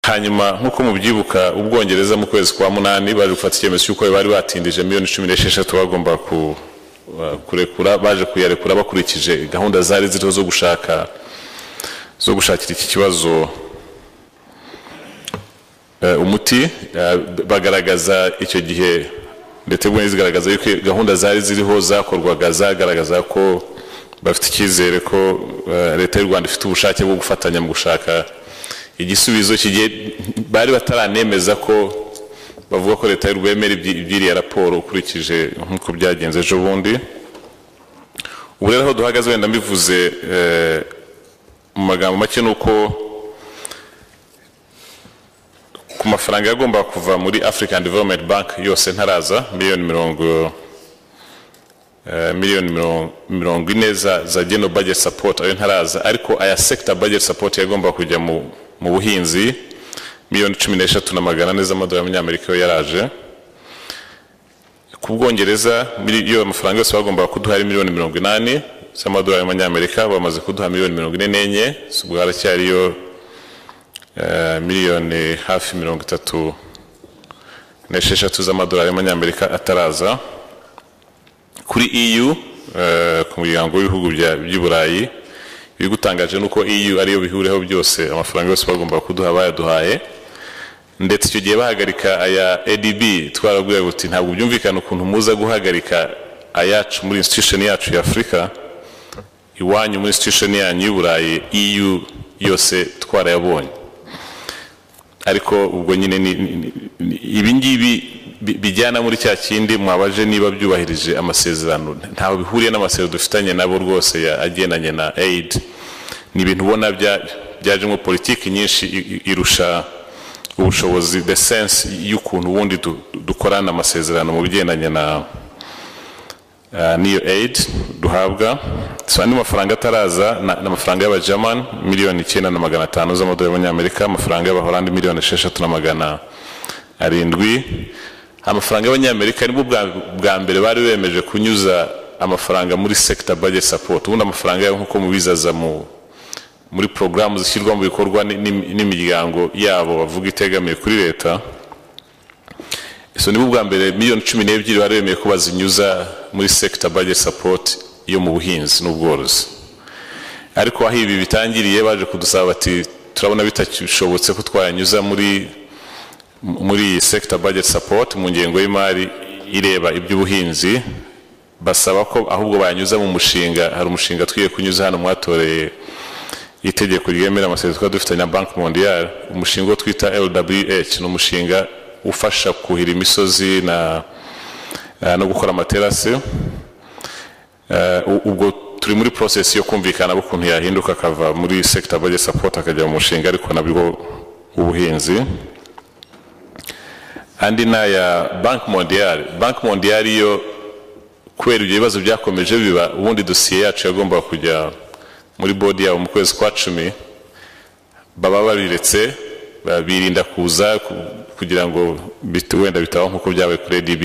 hanyuma nkuko mubyibuka Ubwongereza mu kwezi kwa 8 baje gufata icyemezo cy'uko bari batindije miliyoni 16 bagomba kurekura, baje kuyarekura bakurikije gahunda zari ziriho zo gushakira iki kibazo umuti. Bagaragaza icyo gihe ndetse bwo zigaragaza yuko gahunda zari ziriho zakorwaga zagaragaza ko bafite icyizere ko leta y'u Rwanda ifite ubushake bwo gufatanya mu gushaka igisubizo kigiye. Bari bataranemeza ko bavuga ko leta y'u Rwanda ibyiriye raporo ukurikije nkuko byagenze ejo bundi. Ubu rero aho duhagaze wenda mbivuze mu magambo make nuko ku mafaranga yagomba kuva muri African Development Bank yose ntaraza miliyoni 40 za general budget support ayo ntaraza, ariko aya sector budget support yagomba kujya mu buhinzi miliyoni 13,400 z'amadolari y'Amerika yo yaraje. Ku Bwongereza iyo amafaranga yose bagomba kuduha miliyoni 80 z'amadolari y'Amerika, bamaze kuduha miliyoni 44, ubwo haracyariyo miliyoni hafi 36 z'amadolari y'Amerika ataraza. Kuri EU ku muryango w'ibihugu by'i Burayi bigutangaje nuko EU ariyo bihuriyeho byose, amafaranga yose bagomba kuduha bayaduhaye, ndetse icyo gihe bahagarika aya ADB twarabwiye guti ntabwo byumvikana ukuntu muza guhagarika ayacu muri institution yacu ya Afrika iwanyu muri institution yanyu y'u Burayi EU yose twarayabonye. Ariko ubwo nyine ibi ngibi bijyana muri cya kindi mwabaje niba byubahirije amasezerano, ntaho bihuriye n'amasezerano dufitanye nabo rwose agendanye na aid. Ni ibintu ubona byaje mu politiki nyinshi irusha ubushobozi the sense y'ukuntu ubundi dukorana amasezerano mu bigendanye na niyo aid duhabwa. Andi mafaranga ataraza n'amafaranga y'Abagerman miliyoni 9,500 z'amadolari y'Amerika, amafaranga y'Abahorandi miliyoni 6,700. Amafaranga y'Abanyamerika nibwo bwa mbere bari bemeje kunyuza amafaranga muri sector budget support. Ubundi amafaranga nkuko mubizaza muri programu zishyirwa mu bikorwa n'imiryango yabo bavuga itegamiye kuri leta. Nibwo bwa mbere miliyoni 12 bari bemeye ko bazinyuza muri sector budget support yo mu buhinzi n'ubworozi. Ariko aho ibi bitangiriye baje kudusaba bati turabona bitakishobotse ko twayanyuza muri sector budget support mu ngengo y'imari ireba iby'ubuhinzi, basaba ko ahubwo bayanyuza mu mushinga. Hari umushinga twiye kunyuza hano mwatoreye itegeko ryemera amasezerano dufitanye na Bank Mondiale, umushinga twita LWH, ni umushinga ufasha kuhira imisozi no gukora amaterasi. Ubwo turi muri process yo kumvikana ukuntu yahinduka akava muri sector budget support akajya mu mushinga ariko nabwo ubuhinzi. Andi na ya Bank Mondiale yo kubera ibyo bibazo byakomeje biba, ubundi dosiye yacu yagomba kujya muri board yabo mu kwezi kwa 10, baba babiretse birinda kuza kugira ngo wenda bitaho nkuko byabaye kuri ADB.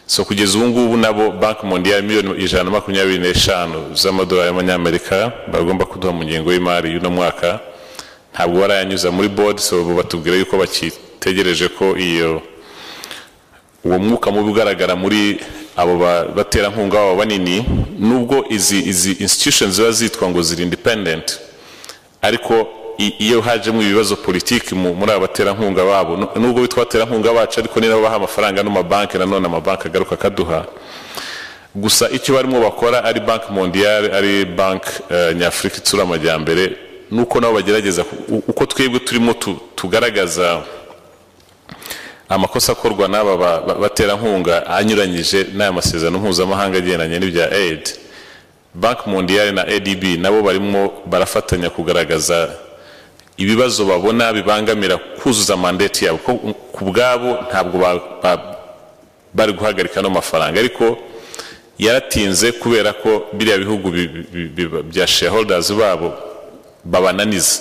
So kugeza ubu ngubu nabo Bank Mondiale miliyoni 125 z'amadolari y'Amerika bagomba kuduha mu ngengo y'imari y'uno mwaka, ntabwo barayanyuza muri board. So batubwira yuko bakitegereje ko uwo mwuka mubi ugaragara muri abo batera nkunga babo banini, nubwo izi institutions ziba zitwa ngo ziri independent, ariko iyo hajemo ibibazo politiki muri abatera nkunga babo, nubwo bitwa batera nkunga bacu ariko ni nabo baha amafaranga no mabanki, nanone amabanki agaruka kaduha. Gusa icyo barimo bakora ari Bank Mondiale ari Bank Nyafrika Itsura Amajyambere, nuko nabo bagerageza uko twebwe turimo tugaragaza amakosa akorwa n'aba batera nkunga anyuranyije n'aya masezerano mpuzamahanga agendanye n'ibya aid. Bank Mondiale na ADB nabo barimo barafatanya kugaragaza ibibazo babona bibangamira kuzuza mandate yabo, ku bwabo ntabwo bari guhagarika no mafaranga, ariko yaratinze kubera ko biriya bihugu bya shareholders babo babananiza.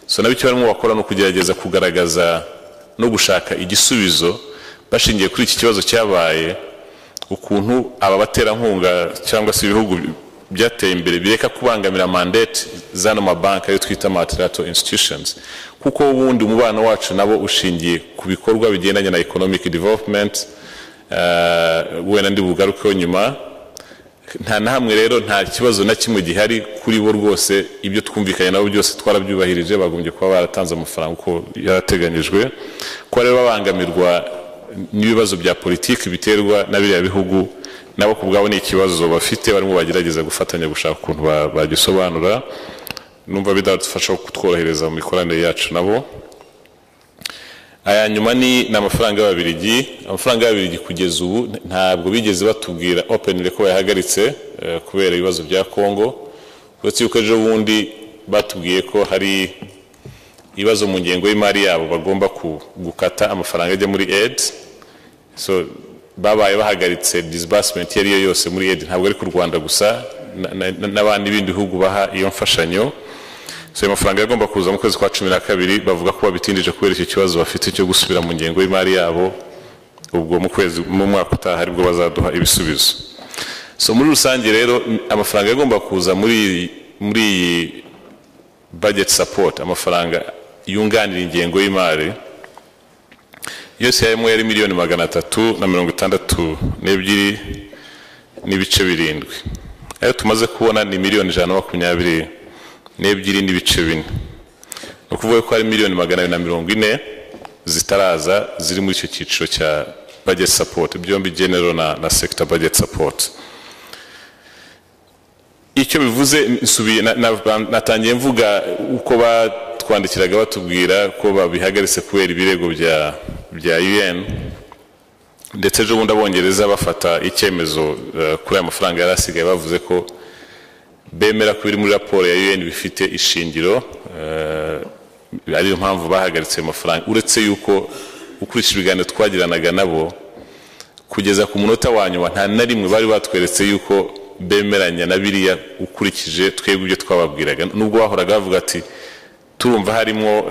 So nabicyo barimo bakora no kugerageza kugaragaza no gushaka igisubizo bashingiye kuri iki kibazo cyabaye, ukuntu aba batera nkunga cyangwa se ibihugu byateye imbere bireka kubangamira mandate zano mabanki ayo twita multilateral institutions, kuko ubundi umubano wacu nabo ushingiye ku bikorwa bigendanye na economic development. Wenda ndi bugarukeho nyuma. Nta na hamwe rero nta kibazo na kimwe gihari kuri bo rwose, ibyo twumvikanye nabo byose twarabyubahirije, bagombye kuba baratanze amafaranga uko yarateganyijwe. Ko rero babangamirwa n'ibibazo bya politiki biterwa na biriya bihugu, nabo kubwabo ni ikibazo bafite, barimo bagerageza gufatanya gushaka ukuntu bagisobanura. Numva bidadufasha kutworohereza mu mikoranire yacu nabo. Aya nyuma ni amafaranga y'Ababiligi. Amafaranga y'Ababiligi kugeza ubu ntabwo bigeze batubwira openly ko yahagaritse kubera ibibazo bya Kongo, uretse yuko ejo bundi batubwiye ko hari ibibazo mu ngengo y'imari yabo bagomba gukata amafaranga ajya muri aid. So babaye bahagaritse disbursement yari yose muri aid, ntabwo ari ku Rwanda gusa, n'abandi bindi bihugu baha iyo mfashanyo. So amafaranga yagomba kuza mu kwezi kwa 12 bavuga ko babitindije kubera iki kibazo bafite cyo gusubira mu ngengo y'imari yabo, ubwo mu mwaka utaha aribwo bazaduha ibisubizo. So muri rusange rero amafaranga yagomba kuza muri budget support, amafaranga yunganira ingengo y'imari yose yarimo yari miliyoni 362 n'ibice 7. Ayo tumaze kubona ni miliyoni 122 n'ibice 4. Ukuvuga ko hari miliyoni 240 zitaraza ziri muri icyo cyiciro cya budget support, byombi general na sector budget support. Icyo bivuze nsubiye natangiye mvuga uko batwandikiraga batubwira ko babihagaritse kubera ibirego bya UN, ndetse ejo bundi Abongereza bafata icyemezo kuri aya mafaranga yarasigaye, bavuze ko bemera ko biri muri raporo ya UN bifite ishingiro, ariyo mpamvu bahagaritse amafaranga. Uretse yuko ukurikije ibiganiro twagiranaga nabo kugeza ku munota wa nyuma nta na rimwe bari batweretse yuko bemeranya na biriya ukurikije twebwe ibyo twababwiraga, nubwo bahoraga bavuga ati turumva harimo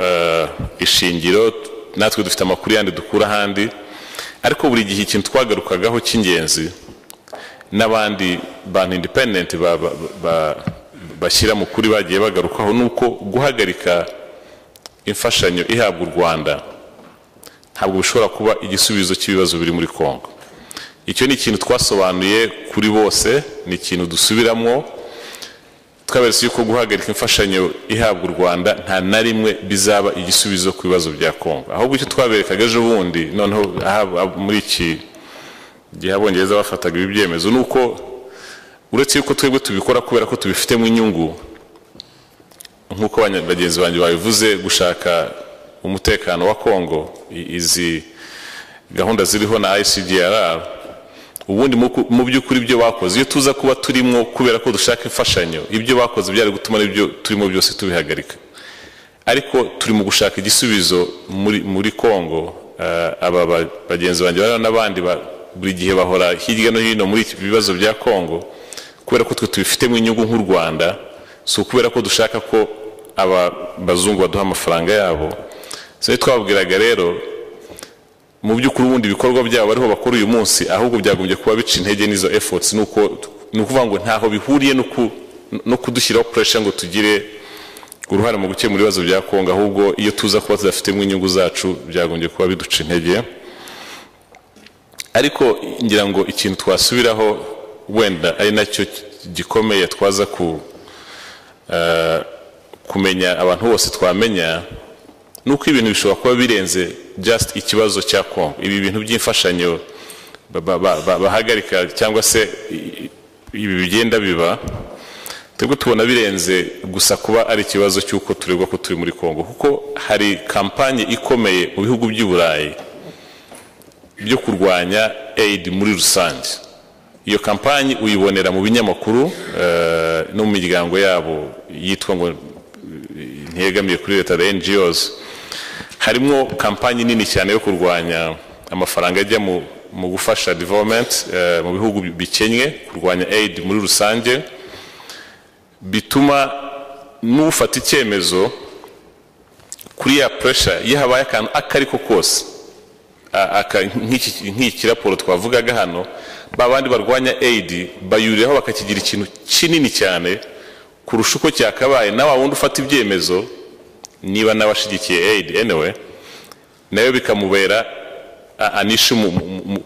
ishingiro, natwe dufite amakuru yandi dukura ahandi. Ariko buri gihe ikintu twagarukagaho cy'ingenzi n'abandi bantu independent bashyira mu kuri bagiye bagarukaho, nuko guhagarika imfashanyo ihabwa u Rwanda ntabwo bishobora kuba igisubizo cy'ibibazo biri muri Kongo. Icyo ni ikintu twasobanuye kuri bose, ni ikintu dusubiramo, twaberetse yuko guhagarika imfashanyo ihabwa u Rwanda nta na rimwe bizaba igisubizo ku bibazo bya Kongo. Ahubwo icyo twaberekaga ejo bundi noneho muri iki gihe Abongereza bafataga ibi byemezo, nuko uretse yuko twebwe tubikora kubera ko tubifitemo inyungu, nkuko bagenzi banjye babivuze, gushaka umutekano wa Kongo, izi gahunda ziriho na ICGLR, ubundi mu by'ukuri ibyo bakoze iyo tuza kuba turimo kubera ko dushaka imfashanyo, ibyo bakoze byari gutuma n'ibyo turimo byose tubihagarika. Ariko turi mu gushaka igisubizo muri Kongo. Aba bagenzi banjye bari n'abandi buri gihe bahora hirya no hino muri ibibazo bya Kongo kubera ko twe tubifitemo inyungu nk'u Rwanda, so kubera ko dushaka ko aba bazungu baduha amafaranga yabo. So twababwiraga rero mu by'ukuri ubundi ibikorwa byabo bariho bakora uyu munsi ahubwo byagombye kuba bica intege n'izo efforts, nukuvuga ngo ntaho bihuriye no kudushyiraho pressure ngo tugire uruhare mu gukemura ibibazo bya Kongo, ahubwo iyo tuza kuba tudafitemo inyungu zacu byagombye kuba biduca intege. Ariko ngira ngo ikintu twasubiraho wenda ari nacyo gikomeye twaza kumenya abantu bose twamenya, nuko ibintu bishobora kuba birenze just ikibazo cya Kongo. Ibi bintu by'imfashanyo bahagarika cyangwa se ibi bigenda biba, twebwe tubona birenze gusa kuba ari ikibazo cy'uko turegwa ko turi muri Kongo, kuko hari kampanye ikomeye mu bihugu by'i Burayi byo kurwanya aid muri rusange. Iyo kampanye uyibonera mu binyamakuru no mu miryango yabo yitwa ngo ntiyegamiye kuri leta, NGOs. Harimo kampanye nini cyane yo kurwanya amafaranga ajya mu gufasha development mu bihugu bikennye, kurwanya aid muri rusange, bituma n'ufata icyemezo kuri ya pressure yahabaye akantu akariko kose nk'iki raporo twavugaga hano, babandi barwanya aid bayuriraho bakakigira ikintu kinini cyane kurusha uko cyakabaye nawe wundi ufata ibyemezo niba nabashigikiye aid anyway nayo bikamubera anisha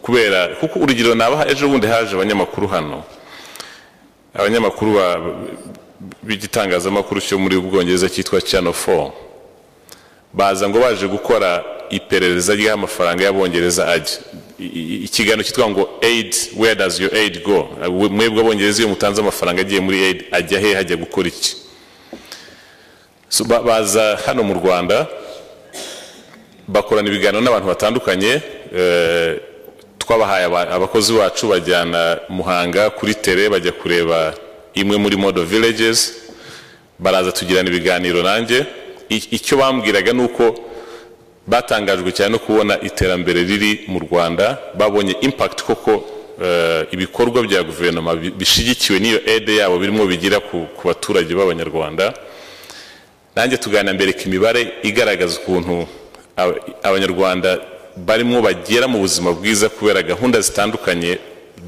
kubera kuko urugero nabaha ejo bundi haje abanyamakuru hano abanyamakuru b'igitangazamakuru cyo muri Ubwongereza cyitwa Channel 4 baza ngo baje gukora iperereza ry'amafaranga y'Abongereza ajya ikiganiro cyitwa ngo aid where does your aid go mwebwe Abongereza iyo mutanze amafaranga agiye muri aid ajya he hajya gukora iki so baza hano mu Rwanda bakorana ibiganiro n'abantu batandukanye twabahaye abakozi bacu bajyana Muhanga kuri tere bajya kureba imwe muri model villages baraza tugirana ibiganiro nanjye icyo bambwiraga nuko batangajwe cyane no kubona iterambere riri mu Rwanda babonye impact koko ibikorwa bya guverinoma bishigikiwe niyo aid yabo birimo bigira ku baturage b'Abanyarwanda nanjye tugana mbere kimibare igaragaza ukuntu Abanyarwanda barimo bagera mu buzima bwiza kubera gahunda zitandukanye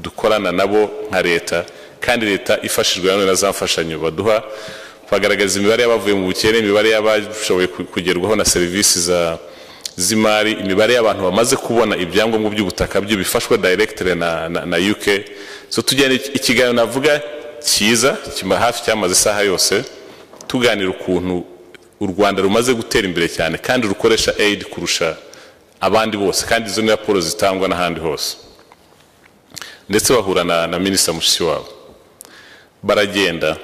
dukorana nabo nka leta kandi leta ifashijwe na za mfashanyo baduha bagaragaza imibare y'abavuye mu bukene imibare y'abashoboye kugerwaho na serivisi z'imari imibare y'abantu bamaze kubona ibyangombwa by'ubutaka byo bifashwe directly na UK so tujyana ikiganiro navuga cyiza kima hafi cyamaze isaha yose tuganira ukuntu u Rwanda rumaze gutera imbere cyane kandi rukoresha aid kurusha abandi bose kandi izo ni raporo zitangwa n'ahandi hose ndetse bahura na Minister Mushikiwabo baragenda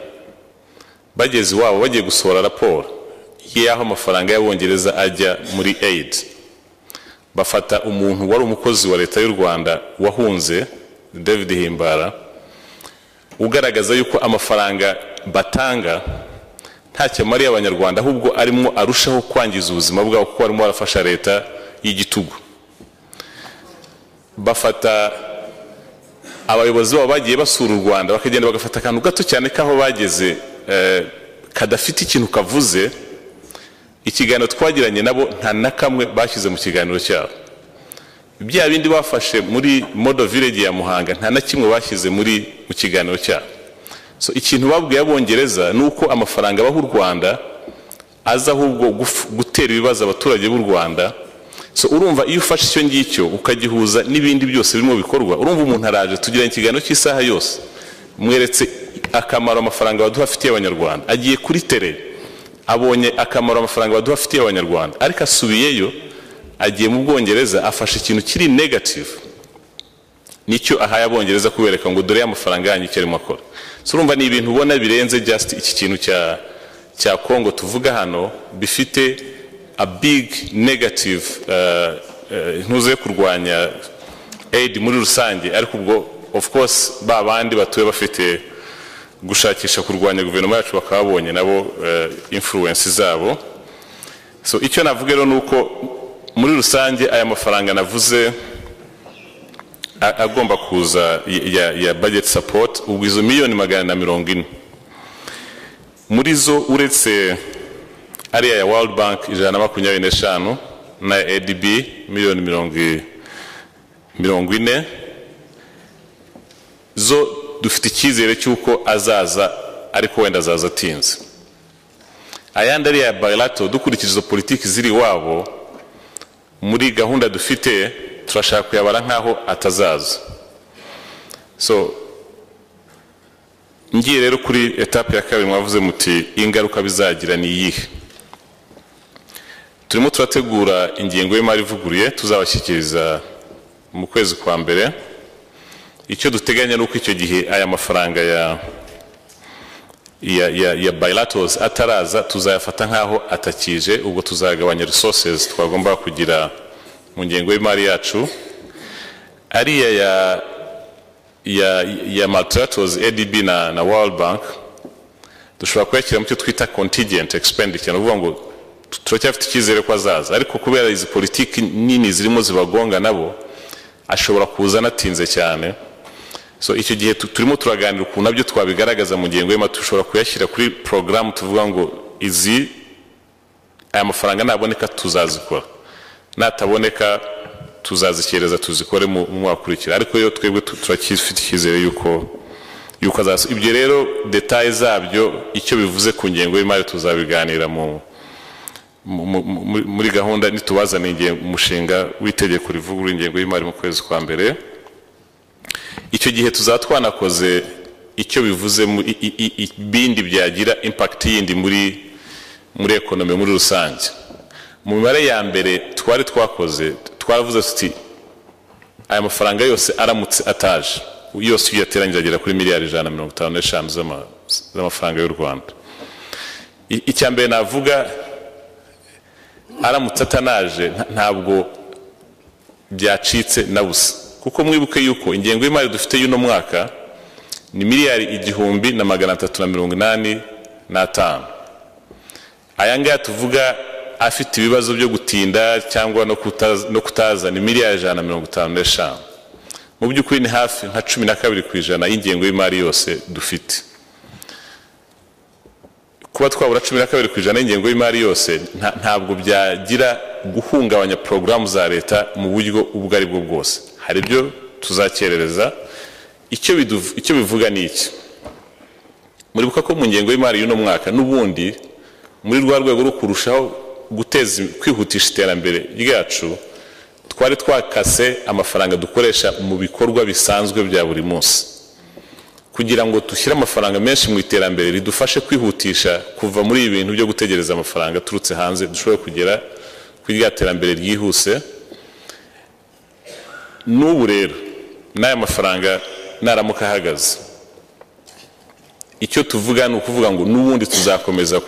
bageze iwabo bagiye gusohora raporo y'aho amafaranga y'Abongereza ajya muri aid bafata umuntu wari umukozi wa leta y'u Rwanda wahunze David Himbara ugaragaza yuko amafaranga batanga ntacyo mari y'Abanyarwanda ahubwo arimo arushaho kwangiza ubuzima bwabo kuko arimo arafasha leta y'igitugu bafata abayobozi babo bagiye basura u Rwanda bakagenda bagafata akantu gato cyane kaho bageze kadafite ikintu kavuze ikiganiro twagiranye nabo nta nakamwe bashyize mu kiganiro cyabo bya bindi bafashe muri model village ya Muhanga nta na kimwe bashyize mu kiganiro cyabo so ikintu babwiye Abongereza nuko amafaranga baho u Rwanda aza ahubwo gutera ibibazo abaturage b'u Rwanda so urumva iyo ufashe icyo ngicyo ukagihuza n'ibindi byose birimo bikorwa urumva umuntu araje tugira ikiganiro cy'isaha yose mweretse akamaro amafaranga baduhafitiye Abanyarwanda agiye kuri tere abonye akamaro amafaranga baduhafitiye Abanyarwanda ariko asubiyeyo agiye mu Bwongereza afashe ikintu kiri negative nicyo ahaye Abongereza kubereka ngo dore y'amafaranga yanyu cyarimo akora so urumva ni ibintu ubona birenze just iki kintu cya Kongo tuvuga hano bifite a big negative ntuze kurwanya aid muri rusange ariko ubwo of course babandi batuye bafite gushakisha kurwanya guverinoma yacu bakabonye nabo influence zabo so icyo navuga rero nuko muri rusange aya mafaranga navuze agomba kuza ya budget support ubwo izo miliyoni 440 muri zo uretse ariya ya World Bank 125 na ADB miliyoni 40 zo dufite icyizere cyuko azaza ariko wenda azaza atinze ayandi ari ya bilateral dukurikije izo politiki ziri wabo muri gahunda dufite turashaka kuyabara nkaho atazaza so ngiye rero kuri etape ya kabiri mwavuze muti ingaruka bizagira ni iyihe turimo turategura ingengo y'imari ivuguruye tuzabashyikiriza mu kwezi kwa mbere icyo duteganya nuko icyo gihe aya mafaranga ya bilaterals ataraza tuzayafata nkaho atakije ubwo tuzagabanya resources twagomba kugira mu ngengo y'imari yacu ariya ya multilaterals ADB na World Bank dushobora kuyashyira mu cyo twita contingent expenditure uvuga ngo turacyafite icyizere ko azaza ariko kubera izi politiki nini zirimo zibagonga nabo ashobora kuza natinze cyane so icyo gihe turimo turaganira ukuntu nabyo twabigaragaza mu ngengo y'imari dushobora kuyashyira kuri program tuvuga ngo aya mafaranga naboneka tuzazikora nataboneka tuzazikereza tuzikore mu mwaka ukurikira, ariko yo twebwe turakifite icyizere yuko azaza. Ibyo rero details zabyo icyo bivuze ku ngengo y'imari tuzabiganira muri gahunda nitubazana umushinga w'itegeko rivugurura ingengo y'imari mu kwezi kwa mbere. Icyo gihe tuzatwanakoze icyo bivuze bindi byagira impact yindi muri economy muri rusange. Mu mibare ya mbere twari twakoze twaravuze tuti aya mafaranga yose aramutse ataje yose yateranyije agera kuri miliyari 155 z'amafaranga y'u Rwanda. Icya mbere navuga aramutse atanaje ntabwo byacitse na busa, kuko mwibuke yuko ingengo y'imari dufite y'uno mwaka ni miliyari 1,385. Aya ngaya tuvuga afite ibibazo byo gutinda cyangwa no kutaza ni miliyari 155. Mu by'ukuri ni hafi nka 12% y'ingengo y'imari yose dufite. Kuba twabura 12% y'ingengo y'imari yose ntabwo byagira guhungabanya programu za leta mu buryo ubwo ari bwo bwose. Hari ibyo tuzakerereza. Icyo bivuga ni iki? Muribuka ko mu ngengo y'imari y'uno mwaka n'ubundi muri rwa rwego rwo kurushaho kwihutisha iterambere ryacu twari twakase amafaranga dukoresha mu bikorwa bisanzwe bya buri munsi, kugira ngo dushyire amafaranga menshi mu iterambere ridufashe kwihutisha kuva muri ibintu byo gutegereza amafaranga turutse hanze dushobora kugera kuri rya terambere ryihuse. N'ubu rero n'aya mafaranga naramuka ahagaze, icyo tuvuga ni ukuvuga ngo n'ubundi tuzakomeza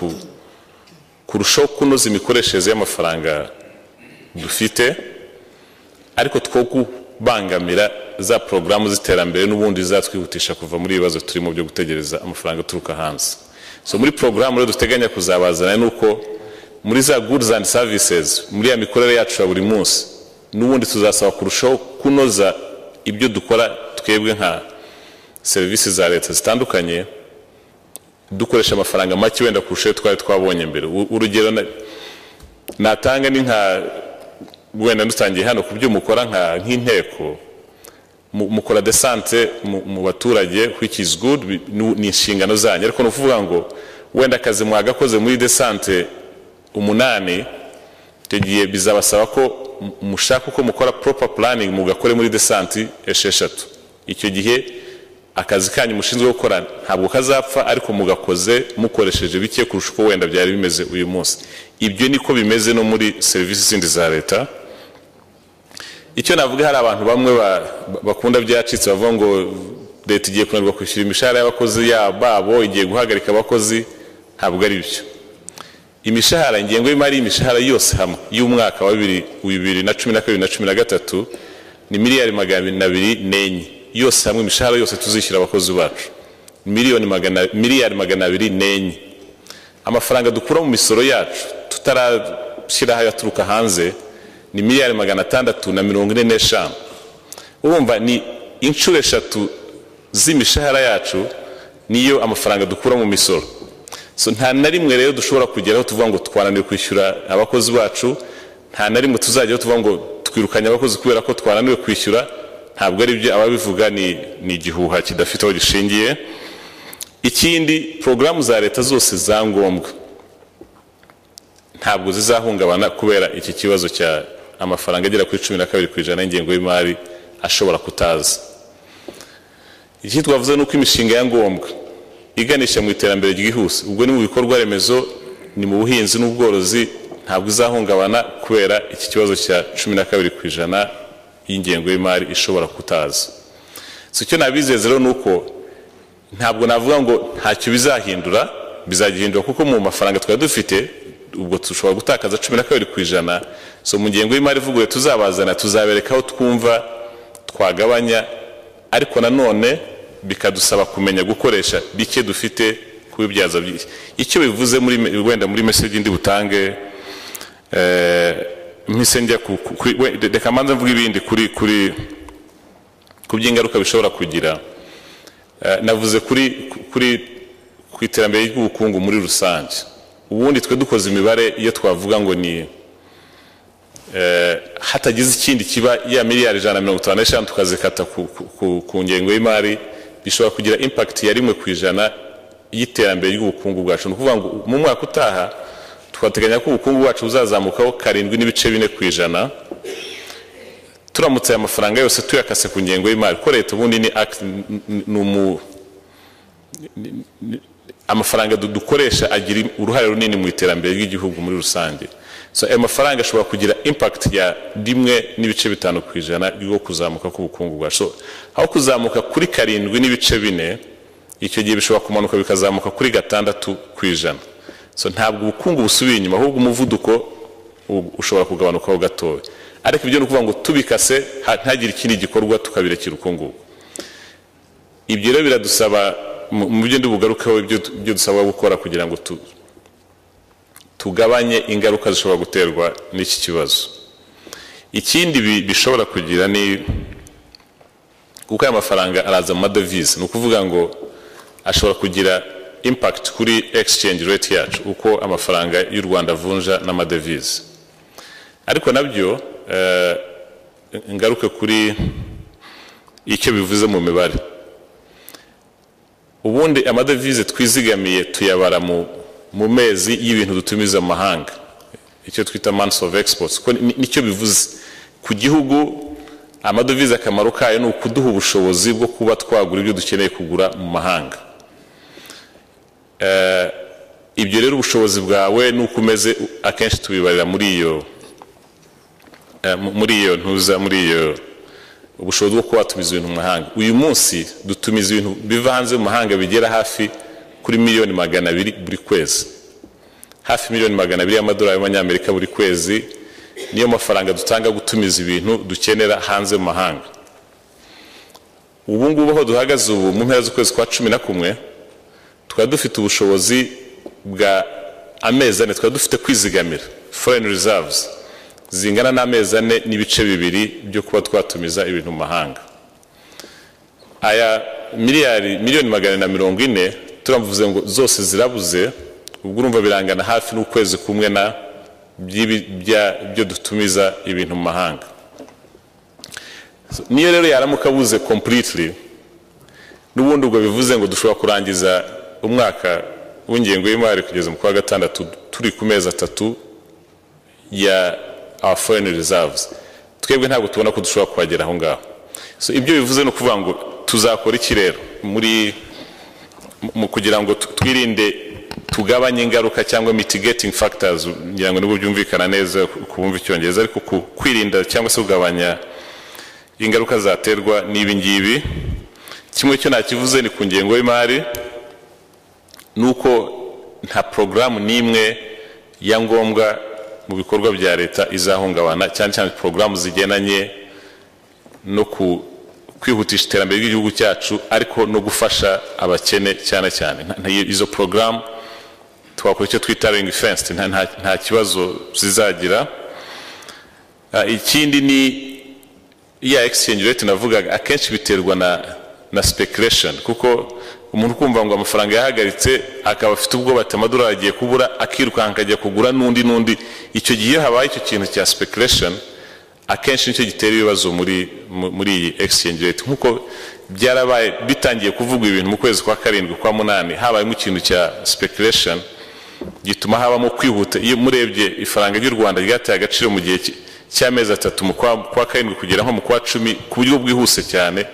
kurushaho kunoza imikoreshereze y'amafaranga dufite, ariko two kubangamira za programu z'iterambere n'ubundi zatwihutisha kuva muri ibibazo turimo byo gutegereza amafaranga turuka hanze. So muri programu rero duteganya kuzabazana nuko muri za goods and services, muri ya mikorere yacu ya buri munsi, n'ubundi tuzasaba kurushaho kunoza ibyo dukora twebwe nka serivisi za leta zitandukanye, dukoresha amafaranga make wenda kurushaho twari twabonye mbere. Urugero natanga ni nka wenda dutangiye hano kubyo mukora nk'inteko mukora desante mu baturage, which is good, ni inshingano zanyu, ariko nuvuga ngo wenda akazi mwagakoze muri desante 8 tegiye bizabasaba ko mushaka uko mukora proper planning mugakore muri desante 6. Icyo gihe akazi kanyu mushinzwe gukora ntabwo kazapfa, ariko mugakoze mukoresheje bike kurusha uko wenda byari bimeze uyu munsi. Ibyo niko bimeze no muri serivisi zindi za leta. Icyo navuga, hari abantu bamwe bakunda byacitse bavuga ngo leta igiye kunanirwa kwishyura imishahara y'abakozi babo, igiye guhagarika abakozi. Ntabwo ari byo. Imishahara, ingengo y'imari y'imishahara yose hamwe y'umwaka wa 2012-2013 ni miliyari 204 yose hamwe. Imishahara yose tuzishyura abakozi bacu miliyari 204. Amafaranga dukura mu misoro yacu tutarashyiraho yaturuka hanze ni miliyari 645. Urumva ni inshuro 3 z'imishahara yacu niyo amafaranga dukura mu misoro. So nta na rimwe rero dushobora kugeraho tuvuga ngo twananiwe kwishyura abakozi bacu, nta na rimwe tuzajyaho tuvuga ngo twirukanye abakozi kubera ko twananiwe kwishyura. Ntabwo ari byo, ababivuga ni igihuha kidafite aho gishingiye. Ikindi, programu za leta zose za ngombwa ntabwo zizahungabana kubera iki kibazo cya amafaranga agera kuri 12% y'ingengo y'imari ashobora kutaza. Iki twavuze nuko imishinga ya ngombwa iganisha mu iterambere ryihuse, ubwo ni mu bikorwa remezo, ni mu buhinzi n'ubworozi, ntabwo izahungabana kubera iki kibazo cya 12% y'ingengo y'imari ishobora kutaza. So icyo nabizeza rero nuko ntabwo navuga ngo ntacyo bizahindura, bizagihindura kuko mu mafaranga twari dufite ubwo tushobora gutakaza 12%. So mu ngengo y'imari ivuguruye tuzabazana, tuzabereka aho twumva twagabanya, ariko nanone bikadusaba kumenya gukoresha bike dufite kubibyaza byinshi. Icyo bivuze wenda muri message ndi butange mpisenge reka manza mvuga ibindi kuri kubyingaruka bishobora kugira. Navuze kuri iterambere ry'ubukungu muri rusange. Ubundi twe dukoze imibare iyo twavuga ngo ni hatagize ikindi kiba ya miliyari 155 tukazikata ku ngengo y'imari bishobora kugira impact ya 1% y'iterambere ry'ubukungu bwacu. No kuvuga ngo mu mwaka utaha twateganya ko ubukungu bwacu buzazamukaho 7.4%. Turamutse aya mafaranga yose tuyakase ku ngengo y'imari ko leta ubundi ni amafaranga dukoresha agira uruhare runini mu iterambere ry'igihugu muri rusange. So aya mafaranga ashobora kugira impact ya 1.5% ryo kuzamuka ku bukungu bwacu. So aho kuzamuka kuri 7.4 icyo gihe bishobora kumanuka bikazamuka kuri 6%. So ntabwo ubukungu busubiye inyuma, ahubwo umuvuduko ushobora kugabanukaho gatoya. Ariko ibyo no kuvuga ngo tubikase ntagire ikindi gikorwa tukabirekira ukungu. Ibyo rero biradusaba mu byo ndibugarukaho ibyo dusaba gukora kugira ngo tugabanye ingaruka zishobora guterwa n'iki kibazo. Ikindi bishobora kugira ni kuko aya mafaranga araza mu madevize, no kuvuga ngo ashobora kugira impact kuri exchange rate yacu uko amafaranga y'u Rwanda avunja n'amadevize. Ariko nabyo ngaruke kuri icyo bivuze mu mibare. Ubundi amadevize twizigamiye tuyabara mu mezi y'ibintu dutumiza mu mahanga, icyo twita months of exports. Ko nicyo bivuze ku gihugu amadevize akamaro kayo ni ukuduha ubushobozi bwo kuba twagura ibyo dukeneye kugura mu mahanga. Ibyo rero ubushobozi bwawe nuko umeze akenshi tubibarira muri iyo ubushobozi bwo kuba tumiza ibintu mu mahanga. Uyu munsi dutumiza ibintu biva hanze mu mahanga bigera hafi kuri 200,000,000 buri kwezi. Hafi 200,000,000 y'amadolari y'abanyamerika buri kwezi niyo mafaranga dutanga gutumiza ibintu dukenera hanze mu mahanga. Ubu ngubu aho duhagaze ubu mu mpera z'ukwezi kwa 11 twari dufite ubushobozi bwa amezi 4, twari dufite kwizigamira foreign reserves zingana n'amezi 4 n'ibice 2 byo kuba twatumiza ibintu mu mahanga. Aya miliyoni 140 turamvuze ngo zose zirabuze, ubwo urumva birangana hafi n'ukwezi kumwe na byo dutumiza ibintu mu mahanga. Niyo rero yaramuka buze completely, n'ubundi ubwo bivuze ngo dushobora kurangiza umwaka w'ingengo y'imari kugeza mu kwa gatandatu turi ku mezi 3 ya our foreign reserves. Twebwe ntabwo tubona ko dushobora kuhagera aho ngaho. So ibyo bivuze no kuvuga ngo tuzakora iki rero mu kugira ngo twirinde tugabanye ingaruka cyangwa mitigating factors, ngira ngo nibwo byumvikana neza kubumva icyongereza, ariko kwirinda cyangwa se kugabanya ingaruka zaterwa n'ibi ngibi. Kimwe cyo nakivuze ni ku ngengo y'imari, nuko nta programu n'imwe ya ngombwa mu bikorwa bya leta izahungabana, cyane programu zigenanye no kwihutisha iterambere ry'igihugu cyacu ariko no gufasha abakene cyane. Izo programu twakora icyo twita ring fence, nta kibazo zizagira. Ikindi ni ya exchange rate navugaga, akenshi biterwa na speculation, kuko umuntu kumva ngo amafaranga yahagaritse akaba afite ubwo batamadura agiye kubura akirukanka ajya kugura nundi. Icyo gihe habaye icyo kintu cya speculation, akenshi nicyo gitera ibibazo muri iyi exchange rate. Nkuko byarabaye bitangiye kuvugwa ibintu mu kwezi kwa 7 kwa 8 habaye mu kintu cya speculation gituma habamo kwihuta. Iyo murebye ifaranga ry'u Rwanda ryataye agaciro mu gihe cy'amezi 3 mu kwa 7 kugera nko mu kwa 10 ku buryo bwihuse cyane,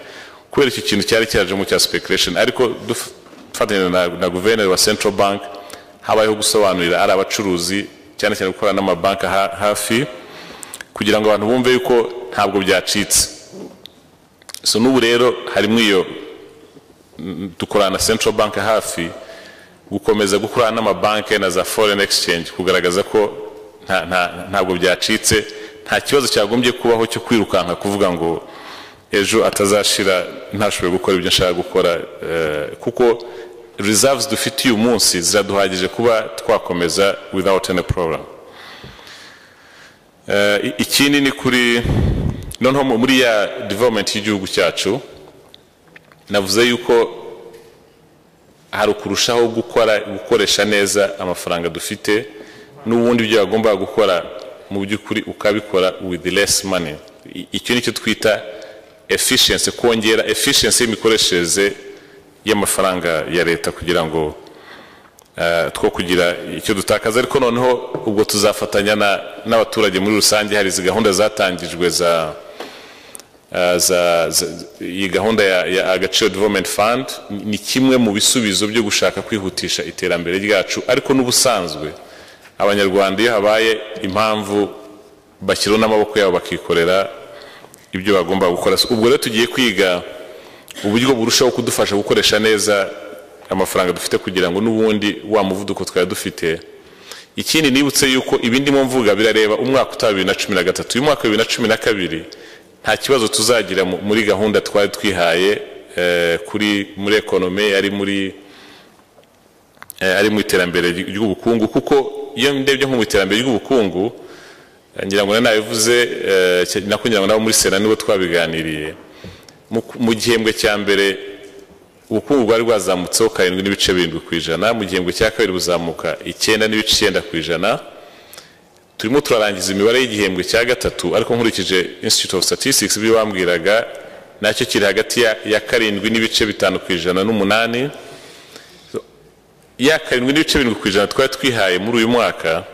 kubera icyo kintu cyari cyaje mu cya speculation. Ariko dufatanya na guverineri wa Central Bank habayeho gusobanurira ari abacuruzi cyane gukora n'amabanki hafi kugira ngo abantu bumve yuko ntabwo byacitse. So n'ubu rero harimo iyo dukorana na Central Bank hafi gukomeza gukorana n'amabanki na za foreign exchange kugaragaza ko ntabwo byacitse, nta kibazo cyagombye kubaho cyo kwirukanka kuvuga ngo ejo atazashira ntashobora gukora ibyo nshaka gukora, kuko reserves dufite uyu munsi ziraduhagije kuba twakomeza without any problem. Ikindi ni kuri noneho muri ya development y'igihugu cyacu navuze yuko hari kurushaho gukoresha neza amafaranga dufite, n'ubundi byo agomba gukora mu by'ukuri ukabikora with less money. Icyo nicyo twita efficiency, kongera efficiency y'imikoreshereze y'amafaranga ya leta kugira ngo two kugira icyo dutakaza. Ariko noneho ubwo tuzafatanya n'abaturage muri rusange. Hari izi gahunda zatangijwe iyi gahunda ya Agaciro Development Fund ni kimwe mu bisubizo byo gushaka kwihutisha iterambere ryacu. Ariko n'ubusanzwe abanyarwanda iyo habaye impamvu bashyiraho n'amaboko yabo bakikorera ibyo bagomba gukora. Ubwo rero tugiye kwiga uburyo burushaho kudufasha gukoresha neza amafaranga dufite kugira ngo n'ubundi wa muvuduko twari dufite. Ikindi nibutse yuko ibindi mu mvuga birareba umwaka utaha 2013. Uyu mwaka 2012 nta kibazo tuzagira muri gahunda twari twihaye muri ekonomi ari mu iterambere ry'ubukungu. Kuko iyo ndebye nko mu iterambere ry'ubukungu, ngira ngo nabivuze nakugira ngo nabo muri Sena nibo twabiganiriye, mu gihembwe cya mbere ubukungu bwari bwazamutseho 7.7%, mu gihembwe cya kabiri buzamuka 9.9%. Turimo turarangiza imibare y'igihembwe cya gatatu, ariko nkurikije Institute of Statistics ibyo bambwiraga nacyo kiri hagati ya 7.5% n'8%. Ya 7.7% twari twihaye muri uyu mwaka,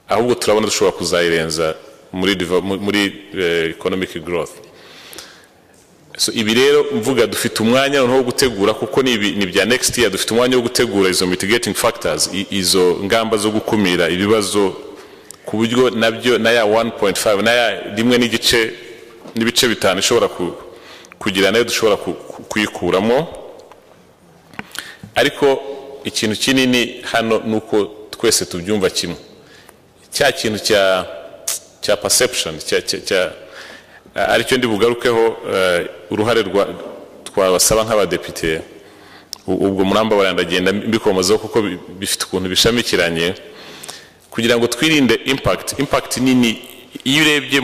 ahubwo turabona dushobora kuzayirenza muri economic growth. So ibi rero mvuga dufite umwanya noneho wo gutegura, kuko ni bya next year. Dufite umwanya wo gutegura izo mitigating factors, izo ngamba zo gukumira ibibazo, ku buryo nabyo na ya 1.5 na ya 1.5 ishobora kugira nayo dushobora kuyikuramo. Ariko ikintu kinini hano nuko twese tubyumva kimwe, cya kintu cya perception aricyo ndi bugarukeho. Uruhare twabasaba nk'abadepite, ubwo muramba barandagenda mbikomozaho kuko bifite ukuntu bishamikiranye, kugira ngo twirinde impact nini. Iyo urebye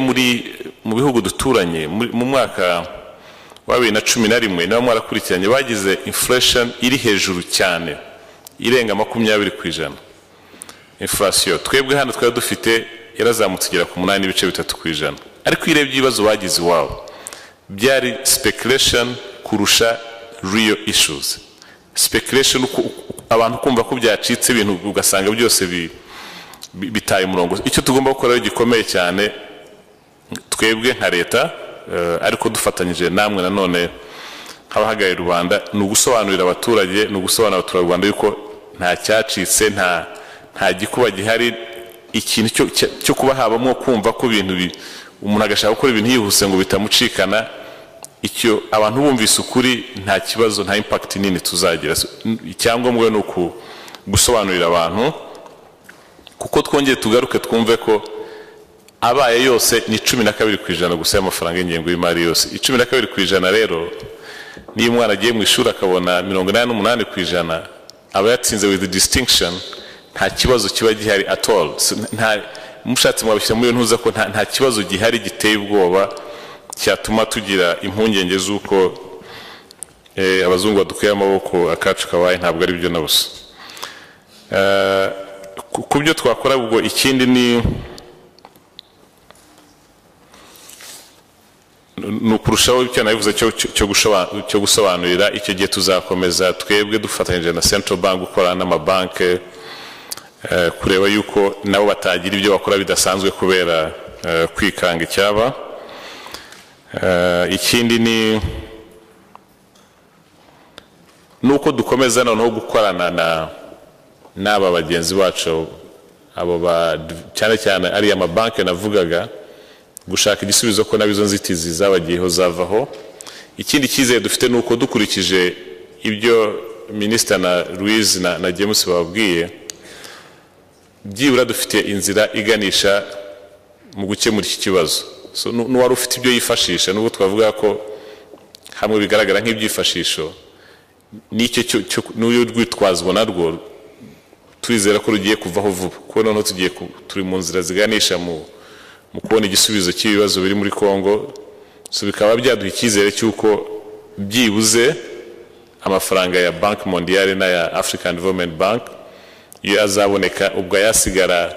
mu bihugu duturanye mu mwaka wa 2011 niba mwarakurikiranye, bagize inflation iri hejuru cyane, irenga 20%. Inflation twebwe hano twari dufite yarazamutse igera ku 8.3%. Ariko irebye ibibazo bagize iwabo byari speculation kurusha real issues. Speculation abantu kumva ko byacitse ibintu ugasanga byose bitaye umurongo. Icyo tugomba gukora gikomeye cyane twebwe nka leta, ariko dufatanyije namwe nanone nk'abahagaye Rwanda, ni ugusobanurira abaturage, ni ugusobanurira abaturarwanda yuko nta cyacitse, nta gikuba gihari. Ikintu cyo kuba habamo kumva ko ibintu umuntu agashaka gukora ibintu yihuse ngo bitamucikana, icyo abantu bumvise ukuri nta kibazo, nta impact nini tuzagira. Icyangombwa ni gusobanurira abantu, kuko twongeye tugaruke twumve ko abaye yose ni 12% gusa y'amafaranga y'ingengo y'imari yose. 12% rero niyo umwana agiye mu ishuri akabona 88%, aba yatsinze with distinction, nta kibazo kiba gihari at all. Nta mushatse mwabishyira muri ntuza ko nta kibazo gihari giteye ubwoba cyatuma tugira impungenge z'uko abazungu badukuye amaboko akacu kabaye. Ntabwo ari byo nabusa. Ku byo twakora ubwo, ikindi ni ukurushaho icyo nabivuze cyo gusobanurira. Icyo gihe tuzakomeza twebwe dufatanyije na Central Bank gukora n'amabanke, kureba yuko nabo batagira ibyo bakora bidasanzwe kubera kwikanga icyaba. Ikindi ni nuko dukomeza noneho gukorana n'aba bagenzi bacu, abo cyane cyane ari amabanke navugaga, gushaka igisubizo ko nabizo nzitizi zabagiyeho zavaho. Ikindi cyizere dufite nuko dukurikije ibyo Minister na Louise na James bababwiye, byibura dufite inzira iganisha mu gukemura iki kibazo. So n'uwari ufite ibyo yifashisha, nubwo twavuga ko hamwe bigaragara nk'ibyifashisho, n'icyo n'uyo rwitwazwa narwo twizera ko rugiye kuvaho vuba, kuko noneho turi mu nzira ziganisha mu kubona igisubizo cy'ibibazo biri muri Kongo. So bikaba byaduha icyizere cy'uko byibuze amafaranga ya Banki Mondiale n'aya African Development Bank iyo azaboneka, ubwo yasigara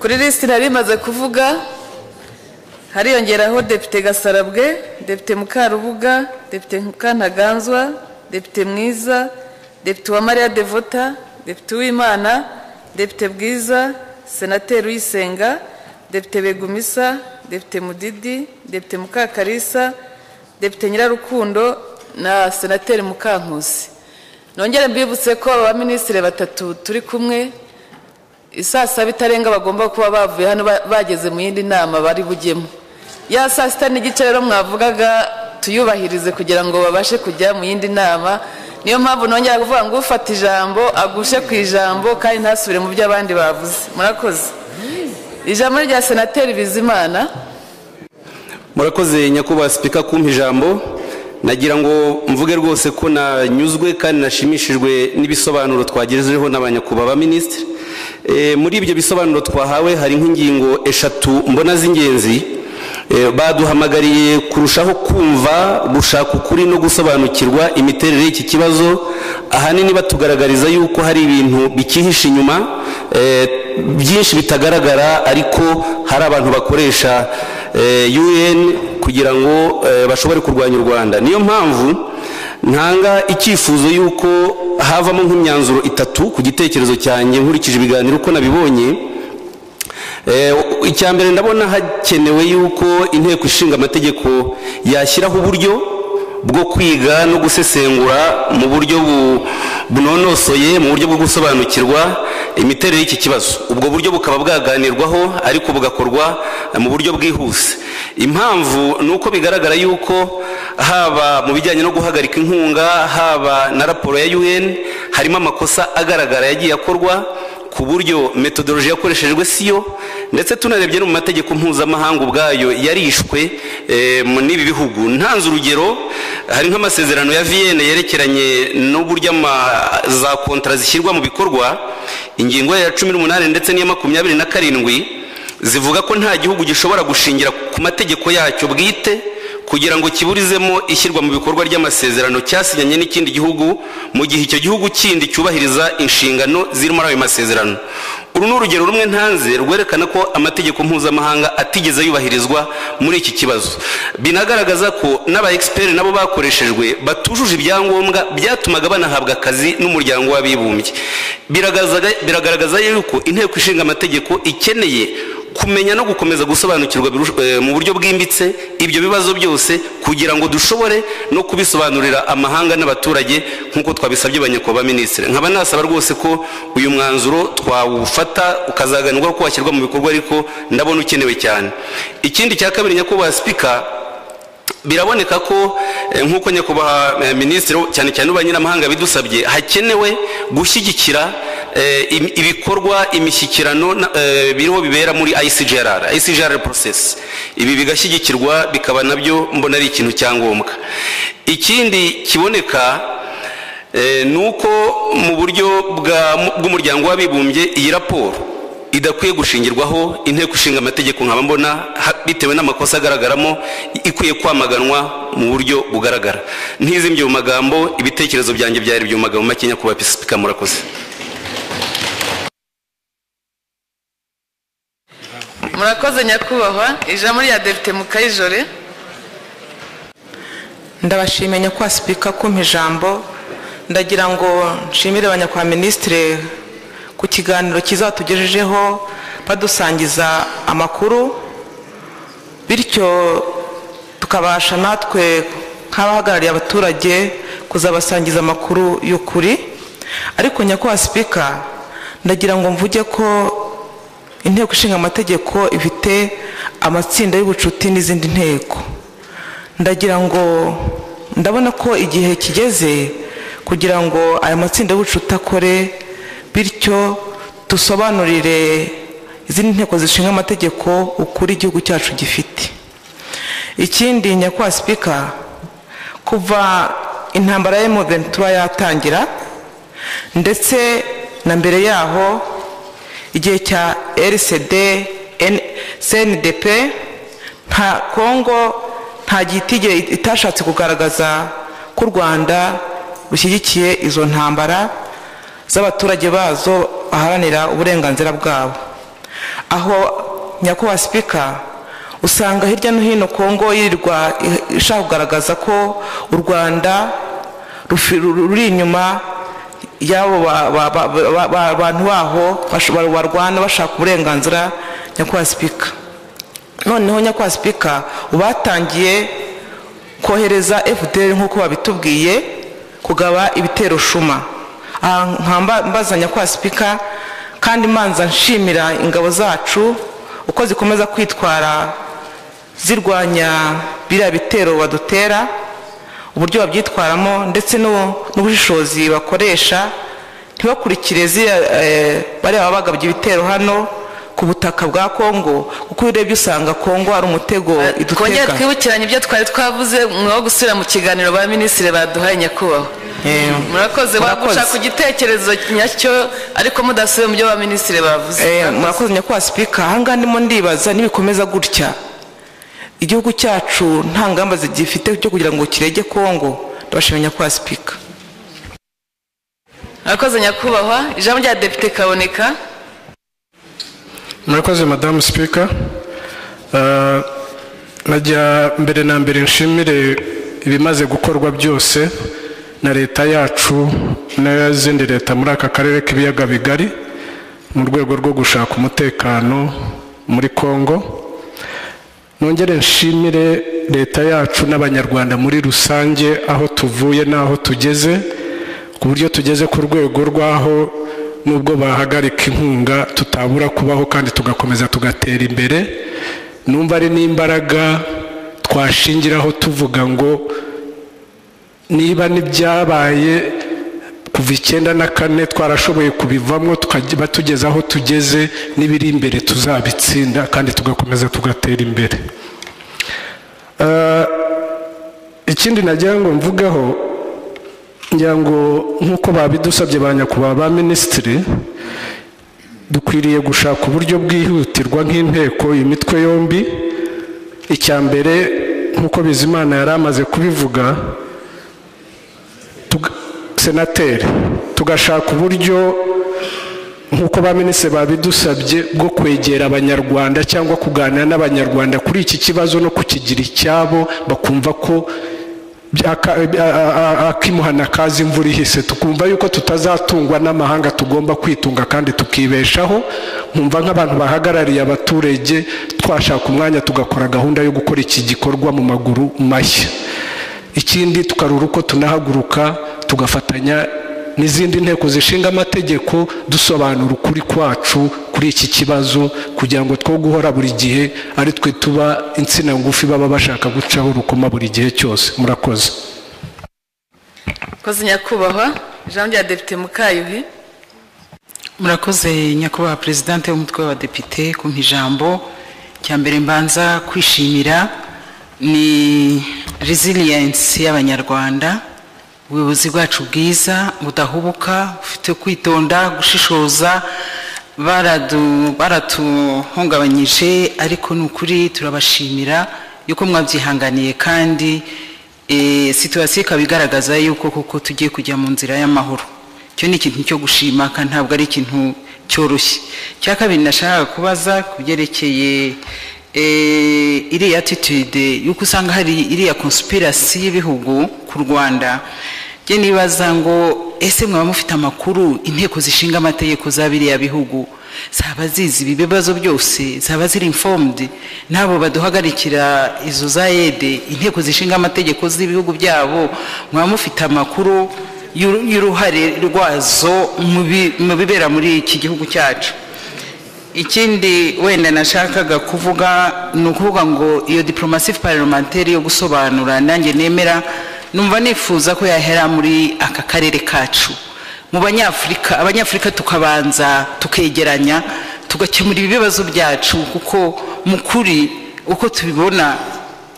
kuri lisiti nari imaze kuvuga hariyongeraho depite Gasarabwe, depite Mukarubuga, depite Mukantaganzwa, depite Mwiza, depite Uwamariya Devota, depite Uwimana, depite Bwiza, senateri Uyisenga, depite Begumisa, depite Mudidi, depite Mukakarisa, depite Nyirarukundo na senateri Mukankusi. Nongere mbibutse ko abaminisitiri batatu turi kumwe isaa saba bitarenga bagomba kuba bavuye hano bageze mu yindi nama bari bujyemo. Ya saa sita n'igice rero mwavugaga tuyubahirize kugira ngo babashe kujya mu yindi nama. Niyo mpamvu nongera kuvuga ngo ufata ijambo agushe ku ijambo kandi ntasubire mu byo abandi bavuze. Murakoze. Ijambo rya senateri Bizimana. Murakoze nyakubahwa Speaker kumpa ijambo. Nagira ngo mvuge rwose ko nanyuzwe kandi nashimishijwe n'ibisobanuro twagejejeho n'abanyakubahwa minisitiri. Muri ibyo bisobanuro twahawe hari nk'ingingo eshatu mbona z'ingenzi. Baduhamagariye kurushaho kumva, gushaka ukuri no gusobanukirwa imiterere y'iki kibazo. Ahanini batugaragariza yuko hari ibintu bikihishe inyuma byinshi bitagaragara, ariko hari abantu bakoresha UN kugira ngo bashobore kurwanya u Rwanda. Niyo mpamvu ntanga icyifuzo yuko havamo nk'imyanzuro itatu ku gitekerezo cyanjye nkurikije ibiganiro uko nabibonye. Icyambere ndabona hakenewe yuko inteko ishinga amategeko yashyiraho uburyo bwo kwiga no gusesengura mu buryo bunonosoye, mu buryo bwo gusobanukirwa imiterere y'iki kibazo. Ubwo buryo bukaba bwaganirwaho ariko bugakorwa mu buryo bwihuse. Impamvu nuko bigaragara yuko haba mu bijyanye no guhagarika inkunga, haba na raporo ya UN harimo amakosa agaragara yagiye akorwa ku buryo metodology yakoreshejwe siyo, ndetse tunarebye no mu mategeko mpuzamahanga ubwayo yarishwe n'ibi bihugu. Ntanze urugero, hari nk'amasezerano ya Vienne yerekeranye n'uburyo za kontra zishyirwa mu bikorwa, ingingo ya 18 ndetse n'iya 27 zivuga ko nta gihugu gishobora gushingira ku mategeko yacyo bwite kugira ngo kiburizemo ishyirwa mu bikorwa ry'amasezerano cyasinyanye n'ikindi gihugu mu gihe icyo gihugu kindi cyubahiriza inshingano ziri muri ayo masezerano. Uru ni urugero rumwe ntanze rwerekana ko amategeko mpuzamahanga atigeze yubahirizwa muri iki kibazo. Binagaragaza ko n'aba expert nabo bakoreshejwe batujuje ibyangombwa byatumaga banahabwa akazi n'umuryango w'abibumbye. Biragaragaza yuko inteko ishinga amategeko ikeneye kumenya no gukomeza gusobanukirwa mu buryo bwimbitse ibyo bibazo byose kugira ngo dushobore no kubisobanurira amahanga n'abaturage nk'uko twabisabye abanyakubahwa minisitiri. Nkaba nasaba rwose ko uyu mwanzuro twawufata ukazaganirwa ko washyirwa mu bikorwa, ariko ndabona ukenewe cyane. Ikindi cya kabiri nyakubahwa Speaker, biraboneka ko nk'uko nyakubahwa minisitiri cyane cyane ubanyamahanga bidusabye, hakenewe gushyigikira ibikorwa imishyikirano biriho bibera muri ICGLR process. Ibi bigashyigikirwa bikaba nabyo mbona ari ikintu cyangombwa. Ikindi kiboneka nuko mu buryo bw'umuryango w'abibumbye iyi raporo idakwiye gushingirwaho inteko ishinga amategeko, nkaba mbona bitewe n'amakosa agaragaramo ikwiye kwamaganwa mu buryo bugaragara. Ntizimbye mu magambo, ibitekerezo byanjye byari byo mu magambo make nyakubahwa Speaker. Murakoze. Murakoze nyakubahwa. Ijambo rya depite Mukayijore. Ndabashimiye nyakubahwa Speaker kumpa ijambo. Ndagira ngo nshimire abanyakubahwa minisitiri ku kiganiro kizatugejejeho badusangiza amakuru, bityo tukabasha natwe nk'abahagarariye abaturage kuzabasangiza amakuru y'ukuri. Ariko nyakubahwa Speaker, ndagira ngo mvuge ko inteko ishinga amategeko ifite amatsinda y'ubucuti n'izindi nteko. Ndagira ngo ndabona ko igihe kigeze kugira ngo aya matsinda y'ubucuti akore, bityo dusobanurire izindi nteko zishinga amategeko ukuri igihugu cyacu gifite. Ikindi nyakubahwa Speaker, kuva intambara ya M23 yatangira ndetse na mbere yaho igihe cya RCD CNDP, nta Kongo nta gitige itashatse kugaragaza ko u Rwanda rushyigikiye izo ntambara z'abaturage bazo aharanira uburenganzira bwabo. aho nyakubahwa sipika usanga hirya no hino Kongo yirirwa ishaka kugaragaza ko u Rwanda ruri inyuma y'abo abantu baho barwana bashaka uburenganzira. nyakubahwa sipika, noneho nyakubahwa sipika ubatangiye kohereza FDL nk'uko babitubwiye kugaba ibitero shuma. Mbaza nyakubahwa sipika kandi manza nshimira ingabo zacu uko zikomeza kwitwara zirwanya biriya bitero badutera, uburyo babyitwaramo ndetse n'ubushishozi bakoresha, ntibakurikire bariya bagabye ibitero hano ku butaka bwa Kongo, kuko urebye usanga Kongo ari umutego iduteka. Kongera twibukiranye ibyo twari twavuze mwo gusubira mu kiganiro ba minisitiri baduhaye nyakubahwa. Murakoze gushaka igitekerezo nyacyo ariko mudasubiye mu byo ba minisitiri bavuze. Murakoze nyakubahwa sipika, ahangaha ndimo ndibaza nibikomeza gutya igihugu cyacu nta ngamba zigifite cyo kugira ngo kirege Kongo. Ndabashimira nyakubahwa sipika. Murakoze nyakubahwa. Ijambo rya Depite Kaboneka. Murakoze Madame Speaker. Najya mbere na mbere nshimire ibimaze gukorwa byose na leta yacu n'izindi leta muri aka karere k'ibiyaga bigari mu rwego rwo gushaka umutekano muri Kongo. Nongere nshimire leta yacu n'abanyarwanda muri rusange aho tuvuye n'aho tugeze, ku buryo tugeze ku rwego rwaho nubwo bahagarika inkunga tutabura kubaho kandi tugakomeza tugatera imbere. Numva ari n'imbaraga twashingiraho tuvuga ngo niba n'ibyabaye kuva 94 twarashoboye kubivamo tukaba tugeze aho tugeze, n'ibiri imbere tuzabitsinda kandi tugakomeza tugatera imbere. Ikindi nagira ngo mvugeho, ngira ngo nk'uko babidusabye ba nyakubahwa ba minisitiri, dukwiriye gushaka uburyo bwihutirwa nk'inteko imitwe yombi. Icya mbere nk'uko Bizimana yari amaze kubivuga, senateri tugashaka uburyo nk'uko ba minisitiri babidusabye bwo kwegera abanyarwanda cyangwa kuganira n'abanyarwanda kuri iki kibazo no kukigira icyabo, bakumva ko akimuhana kazi imvura ihise, tukumva yuko tutazatungwa n'amahanga, tugomba kwitunga kandi tukibeshaho. Nkumva nk'abantu bahagarariye abaturage twashaka umwanya tugakora gahunda yo gukora iki gikorwa mu maguru mashya. Ikindi tukarura uko tunahaguruka tugafatanya n'izindi nteko zishinga amategeko dusobanura ukuri kwacu kuri iki kibazo, kugira ngo two guhora buri gihe ari twe tuba insina ngufi baba bashaka gucaho urukoma buri gihe cyose. Murakoze. Murakoze nyakubahwa. Ijambo rya Depite Mukayuhi. Murakoze nyakubahwa Presidente w'umutwe w'abadepite kumpa ijambo. Cyambere mbanza kwishimira ni resilience y'abanyarwanda, ubuyobozi bwacu bwiza budahubuka, ufite kwitonda, gushishoza, baratuhungabanyije ariko nukuri turabashimira yuko mwabyihanganiye kandi situation ikabigaragaza yuko koko tugiye kujya mu nzira y'amahoro. Cyo ni ikintu cyo gushima kandi ntabwo ari ikintu cyoroshye. Cya kabiri nashaka kubaza kubyerekeye iriya attitude yuko usanga hari iriya conspiracy y'ibihugu ku Rwanda. Je nibaza ngo ese mwaba mufite amakuru inteko zishinga amategeko za biriya bihugu zaba zizi ibibazo byose, zaba ziri informed nabo baduhagarikira izo za yede, inteko zishinga amategeko z'ibihugu byabo mwaba mufite amakuru y'uruhare rwazo mu bibera muri iki gihugu cyacu? Ikindi wenda nashakaga kuvuga ni ukuvuga ngo iyo diplomatie parlementaire yo gusobanura, nanjye nemera numva nifuza ko yahera muri aka karere kacu mu abanyafrika tukabanza tukegeranya tugakemura ibibazo byacu, kuko mukuri uko tubibona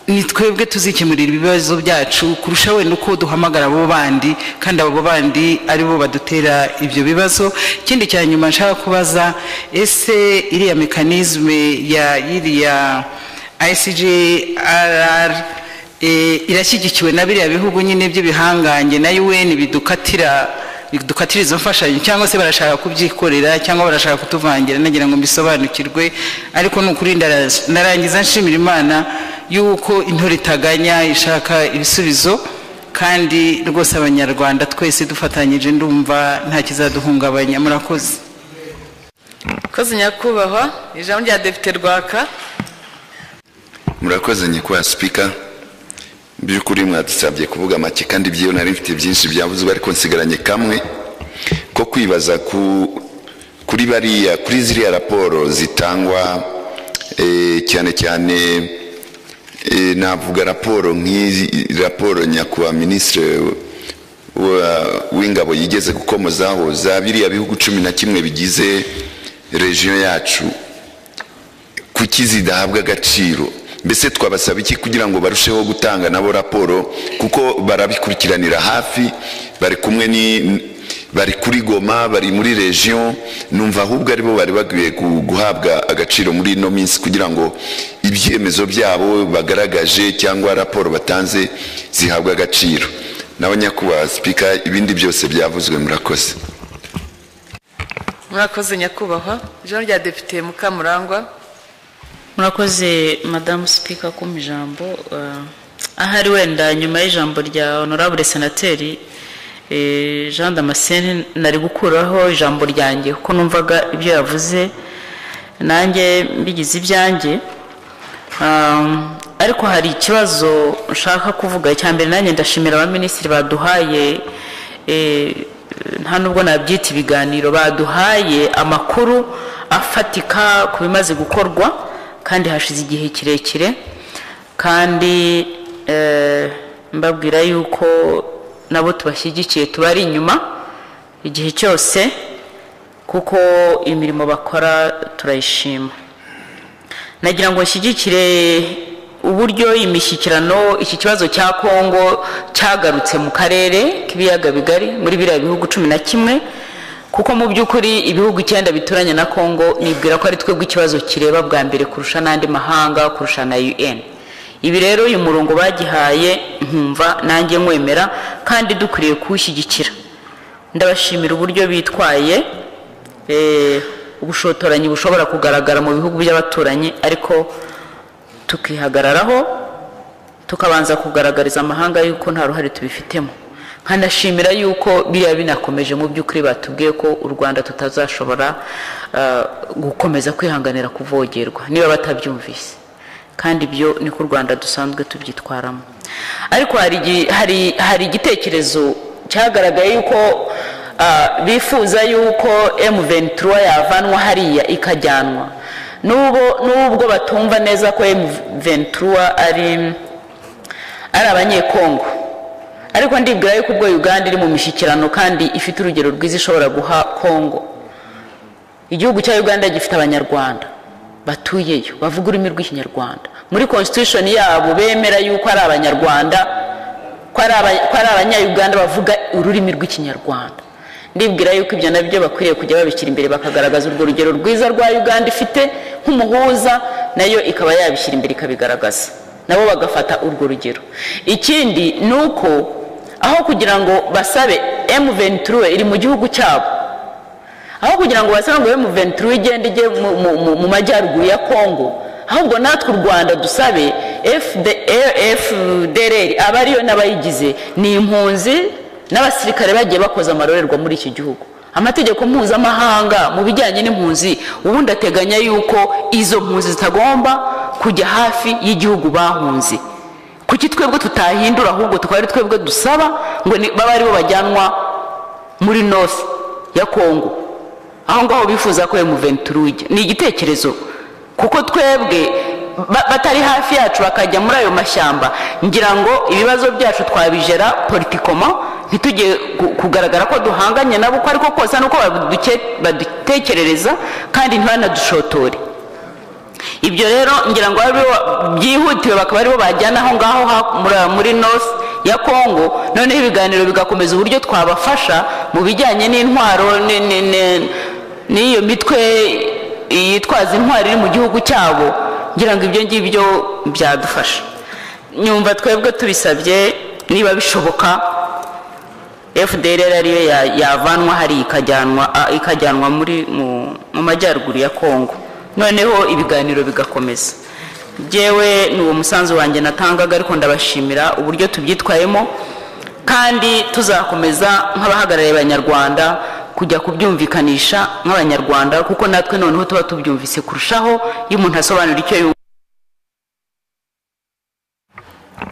ni twebwe tuzikemurira ibibazo byacu kurusha wenda uko duhamagara abo bandi, kandi abo bandi ari bo badutera ibyo bibazo. Ikindi cya nyuma nshaka kubaza, ese iriya mekanizme ya iriya ICJLR irashyigikiwe na biriya bihugu nyine by'ibihanganye na UN bidukatira dukatira izo mfashanyo cyangwa se barashaka kubyikorera cyangwa barashaka kutuvangira, nagira ngo mbisobanukirwe. Ariko ni ukuri ndarangiza nshimira Imana yuko intore itaganya ishaka ibisubizo, kandi rwose abanyarwanda twese dufatanyije ndumva nta kizaduhungabanya. Murakoze. Koze nyakubahwa, ijambo rya Depite Rwaka. Murakoze nyakubahwa Speaker. Byukuri mwadusabye kuvuga make kandi byo nari mfite byinshi byavuzwe, ariko nsigaranye kamwe ko kwibaza kuri bariya kuri ziriya raporo zitangwa cyane cyane navuga raporo nk'izi raporo nyakubahwa Minisitiri w'ingabo yigeze gukomozaho za biriya bihugu 11 bigize region yacu, kuki zidahabwa agaciro? Mbese twabasaba iki kugira ngo barusheho gutanga nabo raporo, kuko barabikurikiranira hafi, bari kumwe bari kuri Goma, bari muri region, numva ahubwo aribo bari bagiye guhabwa agaciro muri no minsi kugira ngo ibyemezo byabo bagaragaje cyangwa raporo batanze zihabwa agaciro. Naho nyakubahwa Speaker, ibindi byose byavuzwe. Murakoze. Murakoze nyakubahwa, ijambo rya Depite Mukamurangwa. Murakoze Madame Speaker ku ijambo. Ahari wenda nyuma y'ijambo rya Honorable Senateri Jean Damascene nari gukuraho ijambo ryanjye kuko numvaga ibyo yavuze nanjye mbigize ibyanjye, ariko hari ikibazo nshaka kuvuga. Cyambere nanjye ndashimira abaminisitiri baduhaye, nta nubwo nabyita ibiganiro, baduhaye amakuru afatika ku bimaze gukorwa kandi hashize igihe kirekire, kandi mbabwira yuko nabo tubashyigikiye, tubari inyuma igihe cyose, kuko imirimo bakora turayishima. Nagira ngo nshyigikire uburyo imishyikirano iki kibazo cya Kongo cyagarutse mu karere k'ibiyaga bigari muri biriya bihugu 11, kuko mu by'ukuri ibihugu 9 bituranye na Kongo nibwira ko ari twebwe ikibazo kireba bwa mbere kurusha n'andi mahanga, kurusha na UN. Ibi rero uyu murongo bagihaye nkumva nanjye mwemera kandi dukwiriye kuwushyigikira. Ndabashimira uburyo bitwaye, ubushotoranyi bushobora kugaragara mu bihugu by'abaturanyi, ariko tukihagararaho tukabanza kugaragariza amahanga yuko nta ruhare tubifitemo. Nkanashimira yuko biriya binakomeje mu by'ukuri batubwiye ko u Rwanda tutazashobora gukomeza kwihanganira kuvogerwa niba batabyumvise, kandi byo niko u Rwanda dusanzwe tubyitwaramo. Ariko hari igitekerezo cyagaragaye yuko bifuza yuko M23 yavanwa hariya ikajyanwa, nubwo batumva neza ko M23 ari abanyekongo, ariko ndibwira yuko ubwo Uganda iri mu mishyikirano kandi ifite urugero rwiza ishobora guha Kongo. Igihugu cya Uganda gifite abanyarwanda batuyeyo bavuga ururimi rw'ikinyarwanda, muri constitution yabo bemera yuko ari abanyarwanda, ko ari abanya-Uganda bavuga ururimi rw'ikinyarwanda. Ndibwira yuko ibyo nabyo bakwiriye kujya babishyira imbere, bakagaragaza urwo rugero rwiza rwa Uganda ifite nk'umuhuza, nayo ikaba yabishyira imbere ikabigaragaza, nabo bagafata urwo rugero. Ikindi nuko aho kugira ngo basabe M23 iri mu gihugu cyabo, aho kugira ngo basabe ngo M23 igende ije mu majyaruguru ya Kongo, ahubwo natwe u Rwanda dusabe FDLR abariyo n'abayigize ni impunzi n'abasirikare bagiye bakoza amarorerwa muri iki gihugu. Amategeko mpuzamahanga mu bijyanye n'impunzi ubundi ateganya yuko izo mpunzi zitagomba kujya hafi y'igihugu bahunze. Kuki twebwe tutahindura ahubwo tukaba twebwe dusaba ngo baba aribo bajyanwa muri north ya Kongo, aho ngaho bifuza ko M23 ni igitekerezo, kuko twebwe batari hafi yacu bakajya muri ayo mashyamba, ngira ngo ibibazo byacu twabijera politikoma, ntitujye kugaragara ko duhanganye nabo, ko ariko kose nuko badutekerereza kandi ntibanadushotore. Ibyo rero ngira ngo byihutiwe bakaba aribo bajyana aho ngaho muri north ya Kongo, noneho ibiganiro bigakomeza uburyo twabafasha mu bijyanye n'intwaro n'iyo mitwe yitwaza intwari iri mu gihugu cyabo. Ngira ngo ibyo ngibyo byadufasha. Nyumva twebwe tubisabye niba bishoboka FDLR ariyo yavanwa hari ikajyanwa mu majyaruguru ya Kongo, noneho ibiganiro bigakomeza. Jewe ni uwo musanzu wanjye natangaga, ariko ndabashimira uburyo tubyitwayemo, kandi tuzakomeza nk'abahagarariye abanyarwanda kujya kubyumvikanisha nk'abanyarwanda, kuko natwe noneho tuba tubyumvise kurushaho iyo umuntu asobanura icyo yumva.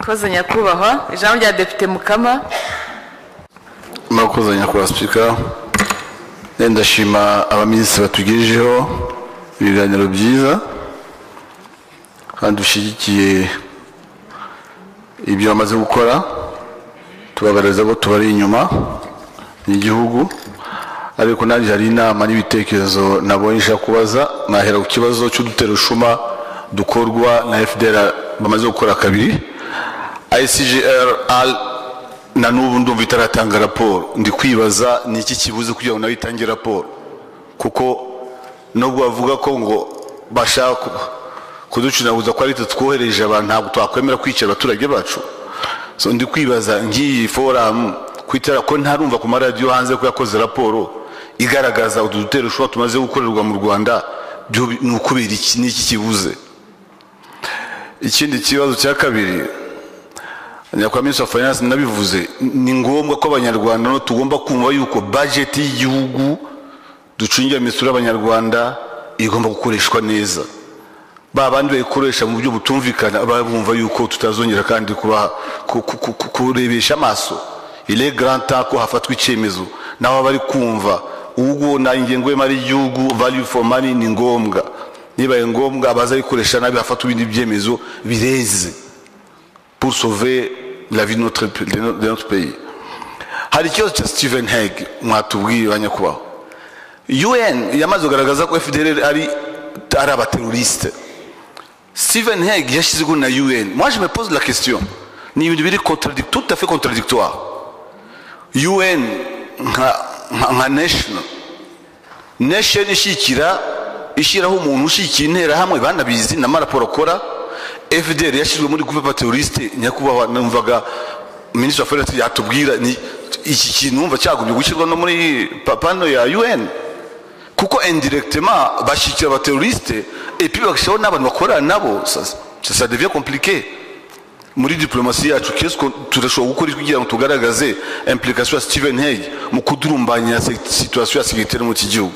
Koze nyakubahwa, ijambo rya Depite Mukama. Murakoze nyakubahwa Speaker, ndashima abaminisitiri batugejejeho ibiganiro byiza kandi dushyigikiye ibyo bamaze gukora, tubagaragaza ko tubari inyuma y'igihugu. Ariko nanjye hari inama n'ibitekerezo nabonye nshaka kubaza. Nahera ku kibazo cy'udutero shuma dukorwa na FDL bamaze gukora kabiri. ICGR na n'ubu ndumva itaratanga raporo. Ndi kwibaza ni iki kibuze kugira ngo nayo itange raporo, kuko nubwo bavuga ko ngo bashaka kuducunaguza ko ari twohereje abantu, ntabwo twakwemera kwicara abaturage bacu. So ndi kwibaza ngiyi forum kwitara ko ntarumva ku maradiyo hanze ko yakoze raporo igaragaza udutero shuma tumaze gukorerwa mu Rwanda, ni ukubera iki, ni iki kibuze. Ikindi kibazo cya kabiri, nyakubahwa Minister of Finance nabivuze, ni ngombwa ko abanyarwanda no tugomba kumva yuko budget y'igihugu ducungira imisoro y'abanyarwanda igomba gukoreshwa neza. Babandi bayikoresha mu buryo butumvikana babumva yuko tutazongera kandi kurebesha amaso. Il est grand temps ko hafatwa icyemezo naho bari kumva ubwo na ingengo y'imari y'igihugu value for money ni ngombwa. Niba ngombwa abazayikoresha nabi hafatwa ibindi byemezo bireze pour sauver la vie de notre pays. Hari ikibazo cya Stephen Hague mwatubwiye banyakubahwa. UN yamaze kugaragaza ko FDLR ari abateroriste. Stephen Hague yashyizeho na UN. Moi je me pose la question, ni ibintu biri tout à fait contradictoire. UN nka nation ishyiraho umuntu ushyikira intera hamwe banabizi na maraporo akora. FDL yashyizwe muri groupe terroriste. Nyakubahwa numvaga Minister of Finance yatubwira ni iki kintu numva cyagumye gushyirwa no muri papano ya UN, kuko indirectement bashyikira abateroriste et puis bagashyiraho n'abantu bakorana nabo. Ça devient compliqué muri diplomasi yacu. Qu'est-ce que turashobora gukora kugira ngo tugaragaze implication ya Stephen Hague mu kudurumbanya situation ya sécurité mu gihugu?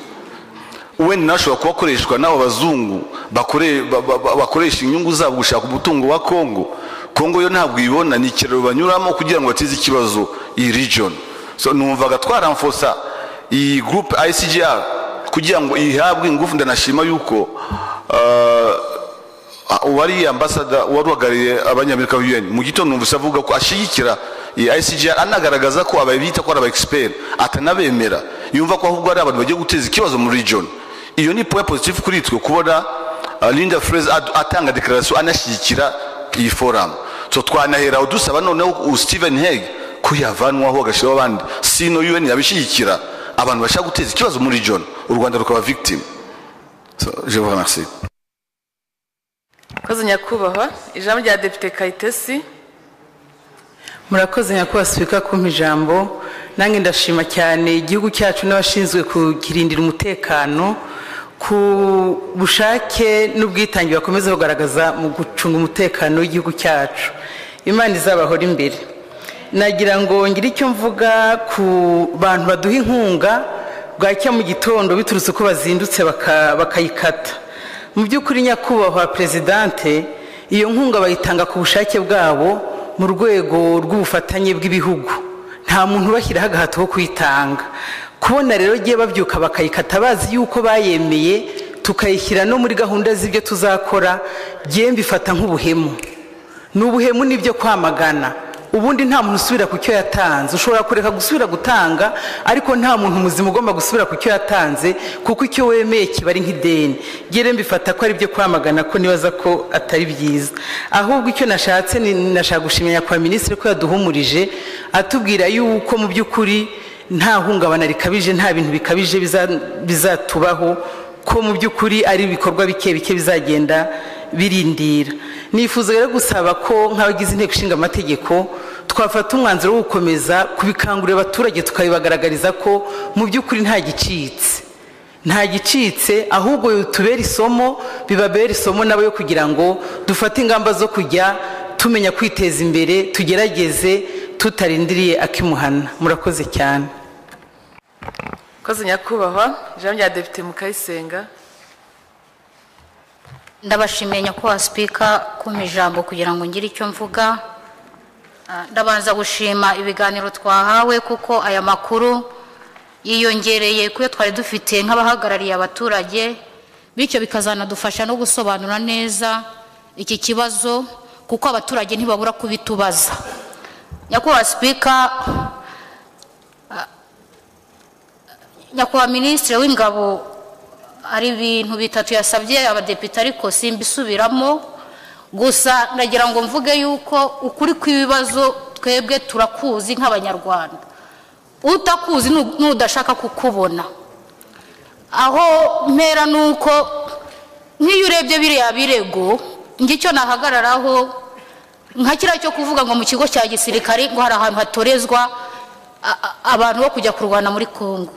UN nashobora kubakoreshwa n'abo bazungu bakoresha inyungu zabo gushaka umutungo wa Kongo yo ntabwo ibona ni ikiraro banyuramo kugira ngo bateze ikibazo iyi region. So numvaga twaranfosa iyi group ICGR kugira ngo ihabwe ingufu. Ndanashima yuko wari ambassador waruhagariye abanyamerika UN mu gitondo numvise avuga ko ashigikira iyi ICGR, anagaragaza ko ababita ko aba expert atanabemera, yumva ko ahubwo ari abantu bagiye guteza ikibazo mu region. Iyo ni point positive kuri twe kubona Linda Fraser atanga declaration anashyigikira iyi forum. So twanahera udusaba noneho Stephen Hague ko yavanwaho agashyiraho abandi, sino UN yabishyigikira abantu bashaka guteza ikibazo muri region, u Rwanda rukaba victim. So je vous remercie. Koze nyakubahwa, ijambo rya Depite Kayitesi. Murakoze nyakubahwa Speaker kumpa ijambo. Nange ndashima cyane igihugu cyacu n'abashinzwe kugirindira umutekano ku bushake n'ubwitange bakomeza kugaragaza mu gucunga umutekano w'igihugu cyacu. Imana izabahora imbere. Nagira ngo ngire icyo mvuga ku bantu baduha inkunga bwacya mu gitondo biturutse ko bazindutse bakayikata. Mu by'ukuri nyakubahwa Presidente, iyo nkunga bayitanga ku bushake bwabo mu rwego rw'ubufatanye bw'ibihugu. Nta muntu bashyiraho agahato ko kuyitanga. Kubona rero giye babyuka bakayikata bazi yuko bayemeye tukayishyira no muri gahunda z'ibyo tuzakora, giye mbifata nk'ubuhemu. N'ubuhemu nibyo kwamagana. Ubundi nta muntu usubira ku cyo yatanze. Ushobora kureka gusubira gutanga, ariko nta muntu muzima ugomba gusubira ku cyo yatanze, kuko icyo wemeye kiba ari nk'ideni. Gere mbifata ko ari byo kwamagana, ko nibaza ko atari byiza. Ahubwo icyo nashatse nashaka gushimira kwa Minisitiri ko yaduhumurije atubwira yuko mu by'ukuri nta hungabana rikabije, nta bintu bikabije bizatubaho, ko mu by'ukuri ari ibikorwa bike bizagenda birindira. Nifuza rero gusaba ko nk'abagize inteko ishinga amategeko twafata umwanzuro wo gukomeza kubikangurira abaturage tukabibagaragariza ko mu by'ukuri nta gicitse ahubwo tubera isomo bibabera isomo nabo yo kugira ngo dufate ingamba zo kujya tumenya kwiteza imbere tugerageze tutarindiriye akimuhana. Murakoze cyane. Koze nyakubahwa ijambo rya Depite Mukayisenga. Ndabashimiye nyakubahwa Speaker kumpa ijambo kugira ngo ngire icyo mvuga. Ndabanza gushima ibiganiro twahawe kuko aya makuru yiyongereye kuyo twari dufite nk'abahagarariye abaturage, bityo bikazanadufasha no gusobanura neza iki kibazo kuko abaturage ntibabura kubitubaza. Nyakubahwa Speaker, nyakubahwa Minisitiri w'Ingabo hari ibintu bitatu yasabye abadepite ariko simbisubiramo, gusa ndagira ngo mvuge yuko ukuri kw'ibibazo twebwe turakuzi nk'abanyarwanda, utakuzi n'udashaka kukubona. Aho mpera nuko nk'iyo urebye biriya birego ngicyo nahagararaho nka kiriya cyo kuvuga ngo mu kigo cya gisirikare ngo hari ahantu hatorezwa abantu bo kujya kurwana muri Kongo.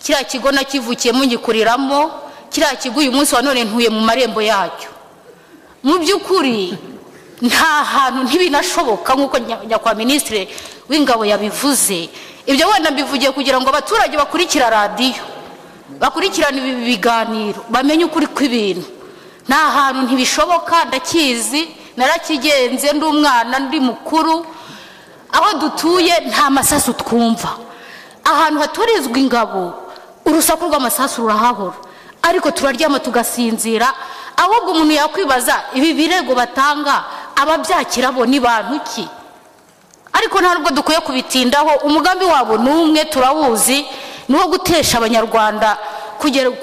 Kiriya kigo nakivukiyemo ngikuriramo, kiriya kigo uyu munsi wa none ntuye mu marembo yacyo. Mu by'ukuri nta hantu ntibinashoboka nk'uko nyakubahwa Minisitiri w'Ingabo yabivuze. Ibyo wenda mbivugiye kugira ngo abaturage bakurikira radiyo, bakurikirana ibi biganiro, bamenye ukuri kw'ibintu. Nta hantu ntibishoboka, ndakizi, narakigenze ndi umwana ndi mukuru. Aho dutuye nta masasu twumva. Ahantu hatorezwa ingabo urusaku rw'amasasu rurahahora, ariko turaryama tugasinzira. Ahubwo umuntu yakwibaza ibi birego batanga ababyakira bo ni bantu ki? Ariko nta nubwo dukwiye kubitindaho. Umugambi wabo n'umwe turawuzi, nuwo gutesha abanyarwanda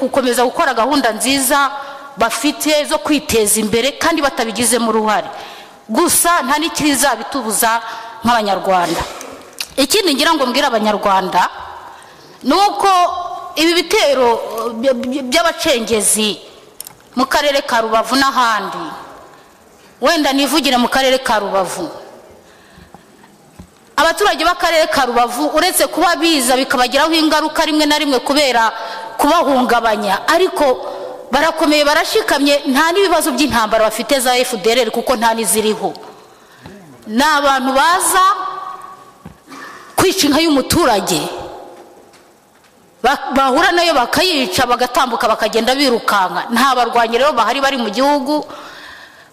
gukomeza gukora gahunda nziza bafite zo kwiteza imbere kandi batabigizemo uruhare. Gusa nta n'ikizabitubuza nk'abanyarwanda. Ikindi ngira ngo mbwira abanyarwanda nuko ibi bitero by'abacengezi mu karere ka Rubavu n'ahandi, wenda nivugire mu karere ka Rubavu, abaturage b'akarere ka Rubavu uretse kuba biza bikabagiraho ingaruka rimwe na rimwe kubera kubahungabanya, ariko barakomeye barashikamye, nta n'ibibazo by'intambara bafite za FDLR kuko nta n'iziriho. Ni abantu baza kwica inka y'umuturage, bahura nayo bakayica bagatambuka bakagenda birukanka. Nta barwanyi rero bahari bari mu gihugu.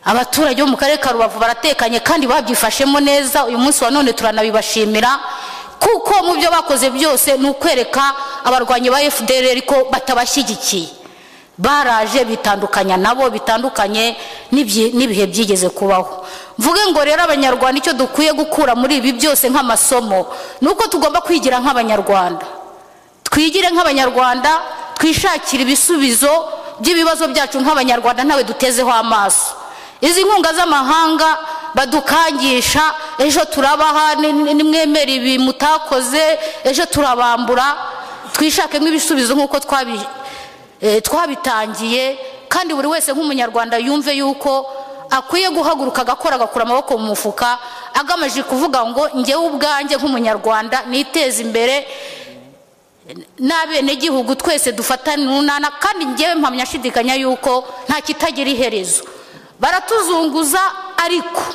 Abaturage bo mu karere ka Rubavu baratekanye kandi babyifashemo neza. Uyu munsi wa none turanabibashimira kuko mu byo bakoze byose ni ukwereka abarwanyi ba FDLR ko batabashyigikiye. Baraje bitandukanya nabo, bitandukanye n'ibihe byigeze kubaho. Mvuge ngo rero abanyarwanda icyo dukwiye gukura muri ibi byose nk'amasomo nuko tugomba kwigira nk'abanyarwanda. Twigire nk'abanyarwanda, twishakira ibisubizo by'ibibazo byacu nk'abanyarwanda, ntawe dutezeho amaso. Izi nkunga z'amahanga badukangisha, ejo turabaha nimwemera ibi mutakoze, ejo turabambura. Twishake nk'ibisubizo nk'uko twabitangiye, kandi buri wese nk'umunyarwanda yumve yuko akwiye guhaguruka agakora, agakura amaboko mu mufuka, agamije kuvuga ngo njyewe ubwanjye nk'umunyarwanda niteze imbere, n'abenegihugu twese dufatane urunana. Kandi njyewe mpamya shidikanya yuko nta kitagira iherezo. Baratuzunguza ariko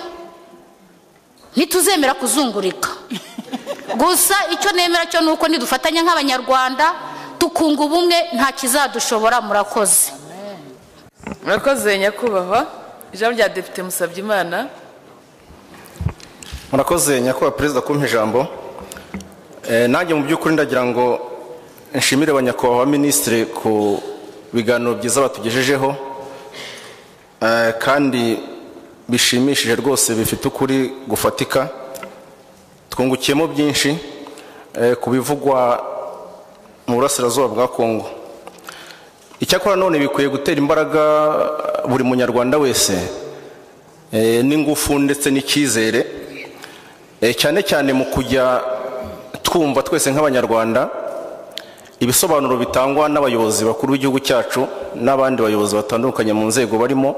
ntituzemera kuzungurika. Gusa icyo nemera cyo nuko nidufatanya nk'abanyarwanda tukunga ubumwe nta kizadushobora. Murakoze. Murakoze nyakubahwa ijambo rya Depite Musabyimana. Murakoze nyakubahwa Perezida kumpa ijambo. Nanjye mu by'ukuri ndagira ngo nshimire abanyakubahwa Minisitiri ku biganiro byiza batugejejeho kandi bishimishije rwose, bifite ukuri gufatika. Twungukiyemo byinshi ku bivugwa mu burasirazuba bwa Kongo. Icyakora none bikwiye gutera imbaraga buri munyarwanda wese n'ingufu ndetse n'icyizere, cyane cyane mu kujya twumva twese nk'abanyarwanda ibisobanuro bitangwa n'abayobozi bakuru b'igihugu cyacu n'abandi bayobozi batandukanye mu nzego barimo,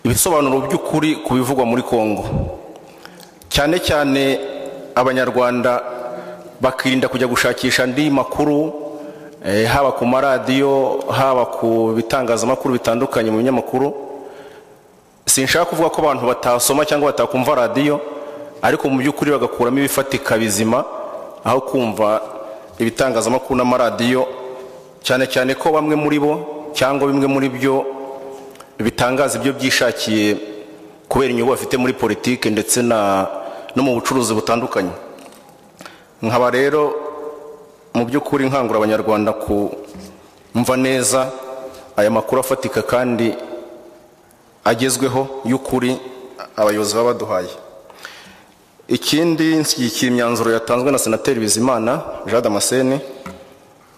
ibisobanuro by'ukuri ku bivugwa muri Kongo. cyane cyane abanyarwanda bakirinda kujya gushakisha andi makuru haba ku maradiyo haba ku bitangazamakuru bitandukanye mu binyamakuru. Sinshaka kuvuga ko abantu batasoma cyangwa batakumva radiyo, ariko mu by'ukuri bagakuramo ibifatika bizima aho kumva ibitangazamakuru n'amaradiyo, cyane cyane ko bamwe muri bo cyangwa bimwe muri byo bitangaza ibyo byishakiye kubera inyungu bafite muri politike ndetse no mu bucuruzi butandukanye. Nkaba rero mu by'ukuri nkangura abanyarwanda kumva neza aya makuru afatika kandi agezweho y'ukuri abayobozi baba baduhaye. Ikindi nshyigikira imyanzuro yatanzwe na Senateri Bizimana Jean Damascene,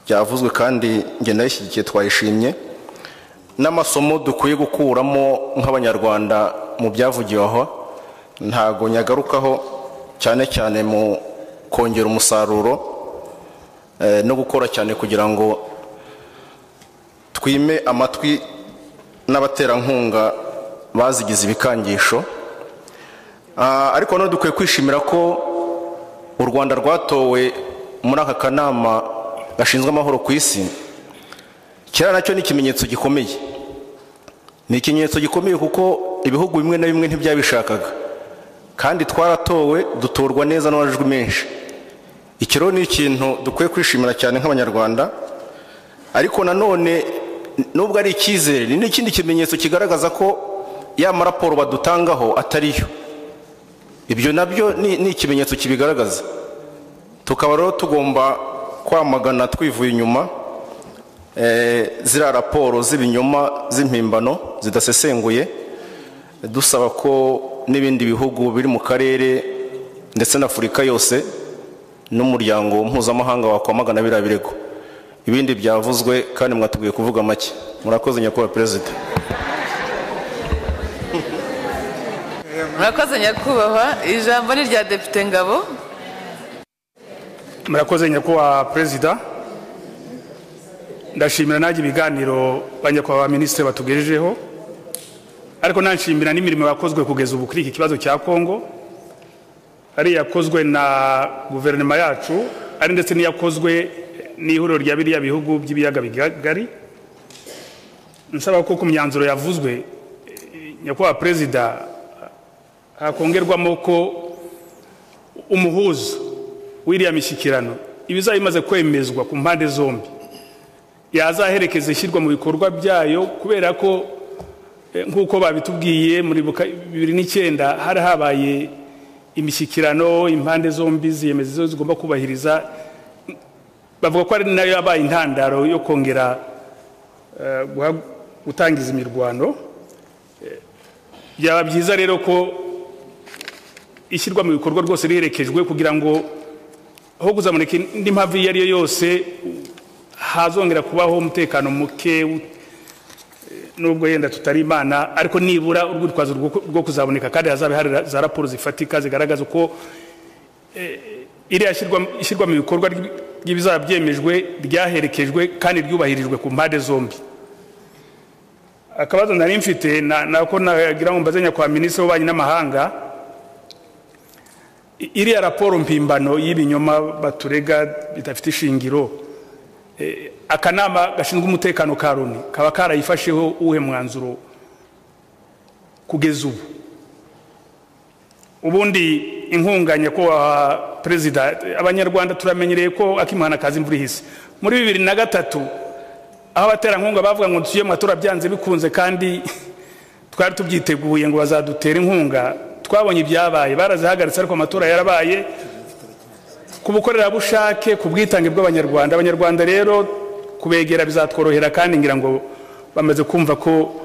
byavuzwe kandi njye nayishyigikiye, twayishimye. N'amasomo dukwiye gukuramo nk'abanyarwanda mu byavugiwe aho ntago nyagarukaho, cyane cyane mu kongera umusaruro no gukora cyane kugira ngo twime amatwi n'abaterankunga bazigize ibikangisho. Ariko no dukwiye kwishimira ko u Rwanda rwatowe muri aka kanama gashinzwe amahoro ku isi. Kera nacyo ni ikimenyetso gikomeye, ni ikimenyetso gikomeye kuko ibihugu bimwe na bimwe ntibyabishakaga, kandi twaratowe dutorwa neza n'amajwi menshi. Ikiro ni ikintu dukwiye kwishimira cyane nk'abanyarwanda. Ariko nanone nubwo ari icyizere, ni n'ikindi kimenyetso kigaragaza ko ya maraporo badutangaho atariyo. Ibyo nabyo ni ikimenyetso kibigaragaza. Tukaba rero tugomba kwamagana twivuye inyuma ziriya raporo z'ibinyoma z'impimbano zidasesenguye, dusaba ko n'ibindi bihugu biri mu karere ndetse na Afurika yose n'umuryango mpuzamahanga wakwamagana biriya birego. Ibindi byavuzwe kandi mwatubwiye kuvuga make. Murakoze nyakubahwa Perezida. Murakoze nyakubahwa. Ijambo ni rya Depite Ngabo. Murakoze nyakubahwa Perezida. Ndashimira naje ibiganiro banyakubahwa Minisitiri batugejejeho, ariko nanshimira n'imirimo yakozwe kugeza ubu kuri iki kibazo cya Kongo, ari yakozwe na guverinoma yacu, ari ndetse n'iyakozwe n'ihuriro rya biriya bihugu by'ibiyaga bigari. Nsaba ko ku myanzuro yavuzwe nyakubahwa Perezida hakongerwamo ko umuhuza w'iriya mishyikirano ibizaba bimaze kwemezwa ku mpande zombi yazaherekeza ishyirwa mu bikorwa byayo, kubera ko nk'uko babitubwiye muri 2009 hari habaye imishyikirano, impande zombi ziyemeza izo zigomba kubahiriza. Bavuga ko ari nayo yabaye intandaro yo kongera gutangiza imirwano. Byaba byiza rero ko ishyirwa mu bikorwa rwose riherekejwe kugira ngo aho kuzaboneka indi mpamvu iyo ari yo yose hazongera kubaho umutekano muke, nubwo yenda tutari Imana, ariko nibura urwitwazo rwo kuzaboneka kandi hazabe hari za raporo zifatika zigaragaza uko iri ishyirwa mu bikorwa ry'ibizaba byemejwe ryaherekejwe kandi ryubahirijwe ku mpande zombi. Akabazo nari mfite nako nagira ngo mbaze nyakubahwa Minisitiri w'Ububanyi n'Amahanga, iriya raporo mpimbano y'ibinyoma baturega bidafite ishingiro, akanama gashinzwe umutekano ka Loni kaba karayifasheho uhe mwanzuro kugeza ubu? Ubundi inkunga nyakubahwa Perezida, abanyarwanda turamenyereye ko akimana kazi imvura ihise. Muri 2003 aho abaterankunga bavuga ngo tuye matora byanze bikunze kandi twari tubyiteguye ngo bazadutera inkunga, twabonye ibyabaye, barazihagaritse ariko amatora yarabaye ku bukorerabushake, ku bwitange bw'abanyarwanda. Abanyarwanda rero kubegera bizatworohera kandi ngira ngo bamaze kumva ko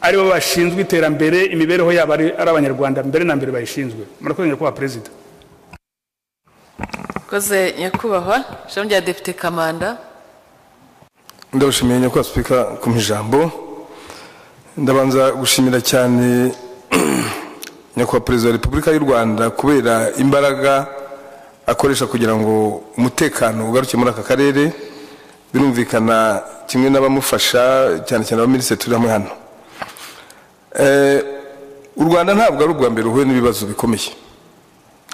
ari bo bashinzwe iterambere, imibereho yabo ari abanyarwanda mbere na mbere bayishinzwe. Murakoze nyakubahwa Perezida. Koze nyakubahwa. Ijambo rya Depite Kamanda. Ndabashimiye nyakubahwa Speaker ku ijambo. Ndabanza gushimira cyane nyakubahwa Perezida wa Repubulika y'u Rwanda kubera imbaraga akoresha kugira ngo umutekano ugaruke muri aka karere. Birumvikana kimwe n'abamufasha cyane cyane abaminisitiri turi hamwe hano. U Rwanda ntabwo ari ubwa mbere uhuye n'ibibazo bikomeye.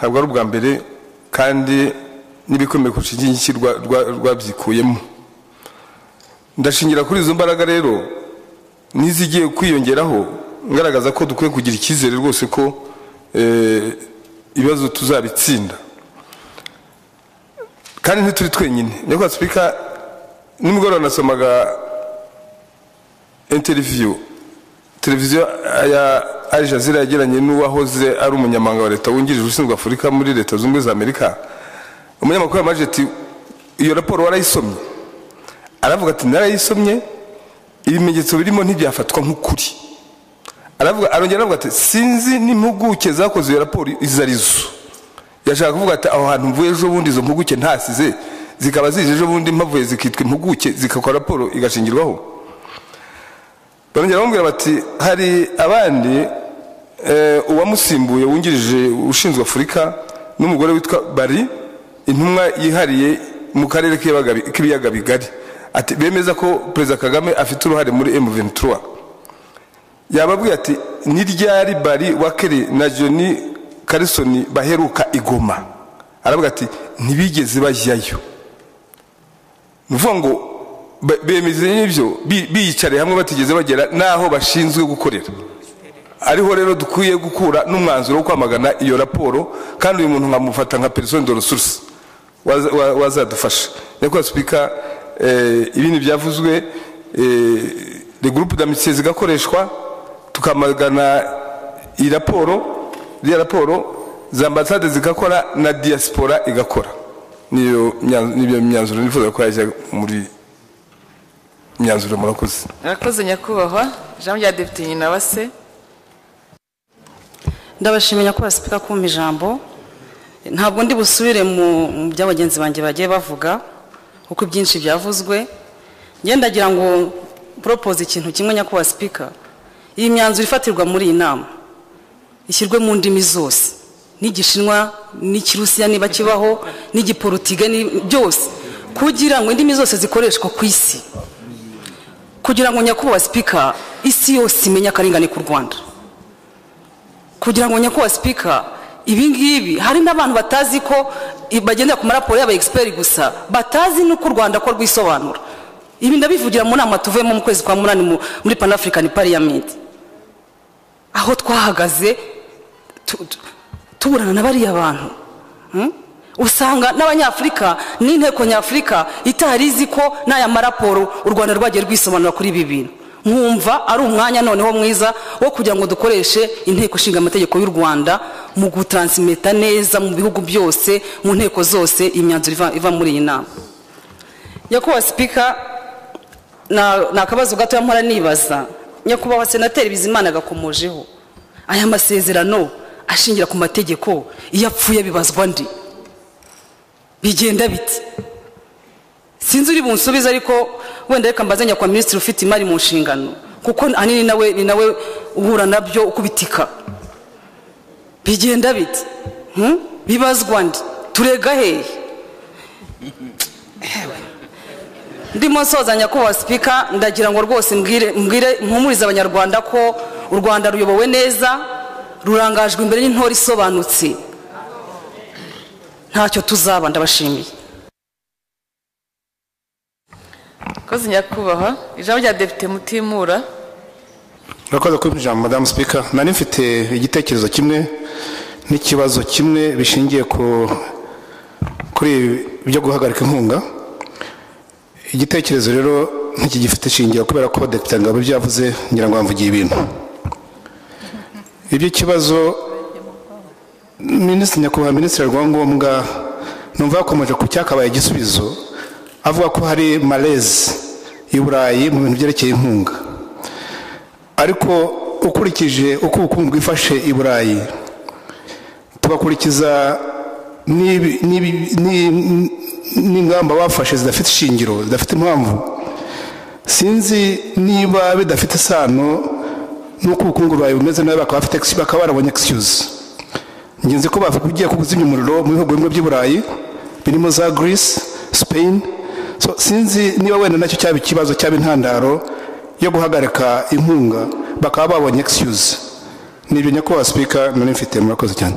ntabwo ari ubwa mbere kandi n'ibikomeye kurusha iki rwabyikuyemo. Ndashingira kuri izo mbaraga rero nizigiye kwiyongeraho ngaragaza ko dukwiye kugira icyizere rwose ko ibibazo tuzabitsinda kandi ntituri twenyine. Nyakubahwa Spika, nimugoroba nasomaga televiziyo ya Al Jazeera yagiranye n'uwahoze ari umunyamabanga wa leta wungirije ushinzwe Afurika muri Leta Zunze Ubumwe za Amerika. Umunyamakuru yamaje ati iyo raporo warayisomye? Aravuga ati narayisomye, ibimenyetso birimo ntibyafatwa nk'ukuri. Arongera aravuga ati sinzi n'impuguke zakoze iyo raporo izarizo. Yashaka kuvuga ati aho hantu mvuye ejo bundi izo mpuguke ntasize zikaba zije ejo bundi mpavuye zikitwa impuguke zikakora raporo igashingirwaho. Barongera bamubwira bati hari abandi uwamusimbuye wungirije ushinzwe Afurika n'umugore witwa Bari, intumwa yihariye mu karere k'ibiyaga bigari, ati bemeza ko Perezida Kagame afite uruhare muri M23. Yababwiye ati ni ryari Bari Wakeri na Johnny Carson baheruka Igoma? Aravuga ati ntibigeze bajyayo. Nuvuga ngo bemeze n'ibyo biyicare hamwe batigeze bagera naho bashinzwe gukorera. Ariho rero dukwiye gukura n'umwanzuro wo kwamagana iyo raporo, kandi uyu muntu nkamufata nka personne de ressource wazadufasha. Nyakubahwa Spika, ibindi byavuzwe les groupes d'amitié zigakoreshwa, tukamagana iyi raporo za ambasade zigakora na diaspora igakora. Niyo myanzuro nifuza ko yajya muri myanzuro. Murakoze. Murakoze nyakubahwa. Ijambo rya Depite Nyinawase. Ndabashimiye nyakubahwa Spika kumpa ijambo. Ntabwo ndi busubire mu by'abagenzi banjye bagiye bavuga kuko byinshi byavuzwe. Ndagira ngo propose ikintu kimwe nyakubahwa Spika. Iyi myanzuro ifatirwa muri iyi nama ishyirwe mu ndimi zose, n'igishinwa n'ikirusiya niba kibaho, n'igiporutiga byose, kugira ngo indimi zose zikoreshwa ku isi, kugira ngo nyakubahwa Spika isi yose imenye akarengane ku Rwanda, kugira ngo nyakubahwa Spika ibi ngibi hari n'abantu batazi ko bagendera ku maraporo y'aba expert gusa, batazi n'uko u Rwanda ko rwisobanura. Ibi ndabivugira mu nama tuvuyemo mu kwezi kwa munani muri Pan African Parliament, aho twahagaze tuburana na bariya bantu. Usanga n'abanyafrika n'inteko nyafrika itarizi ko n'aya maraporo u Rwanda rwagiye rwisobanura kuri ibi bintu. Nkumva ari umwanya noneho mwiza wo kugira ngo dukoreshe inteko ishinga amategeko y'u Rwanda mu gutransmeta neza mu bihugu byose, mu nteko zose, imyanzuro iva muri iyi nama. Nyakubahwa Spika, nakabazo gato yampora nibaza. Nyakubahwa Senateri Bizimana agakomojeho aya masezerano ashingira ku mategeko, iyo apfuye bibazwa ndi? Bigenda biti? Sinzi uri bunsubiza, ariko wenda reka mbaze nyakubahwa Minisitiri ufite imari mu nshingano, kuko anini ni nawe uhura nabyo ukubitika. Bigenda biti? Bibazwa ndi? Turega hehe? Ndimo nsoza nyakubahwa Spika, ndagira ngo rwose mpumurize abanyarwanda ko u Rwanda ruyobowe neza, rurangajwe imbere n'intore isobanutse. Ntacyo tuzaba. Ndabashimiye. Koze nyakubahwa. Ijambo rya Depite Mutimura. Murakoze kumpa ijambo Madame Speaker. Nari mfite igitekerezo kimwe n'ikibazo kimwe bishingiye kuri ibyo guhagarika inkunga. Igitekerezo rero ntikigifite shingiro kubera ko Depite Ngabo byavuze, ngira ngo bamvugiye ibintu. Ibyo kibazo nyakubahwa Minisitiri Rwangombwa numva yakomeje ku cyakabaye igisubizo, avuga ko hari malaise i Burayi mu bintu byerekeye inkunga. Ariko ukurikije uko ubukungu bwifashe i Burayi, tugakurikiza n'ingamba bafashe zidafite ishingiro, zidafite impamvu, sinzi niba bidafite isano nuko ubukungu bwawe bumeze nabi bakaba barabonye excuse. Ngenzi ko bavugiye ku kuzimya umuriro mu bihugu bimwe by'i Burayi birimo za Greece, Spain. So sinzi niba wenda nacyo cyaba ikibazo, cyaba intandaro yo guhagarika inkunga bakaba babonye excuse. Nibyo nyakubahwa Speaker nari mfite. Murakoze cyane.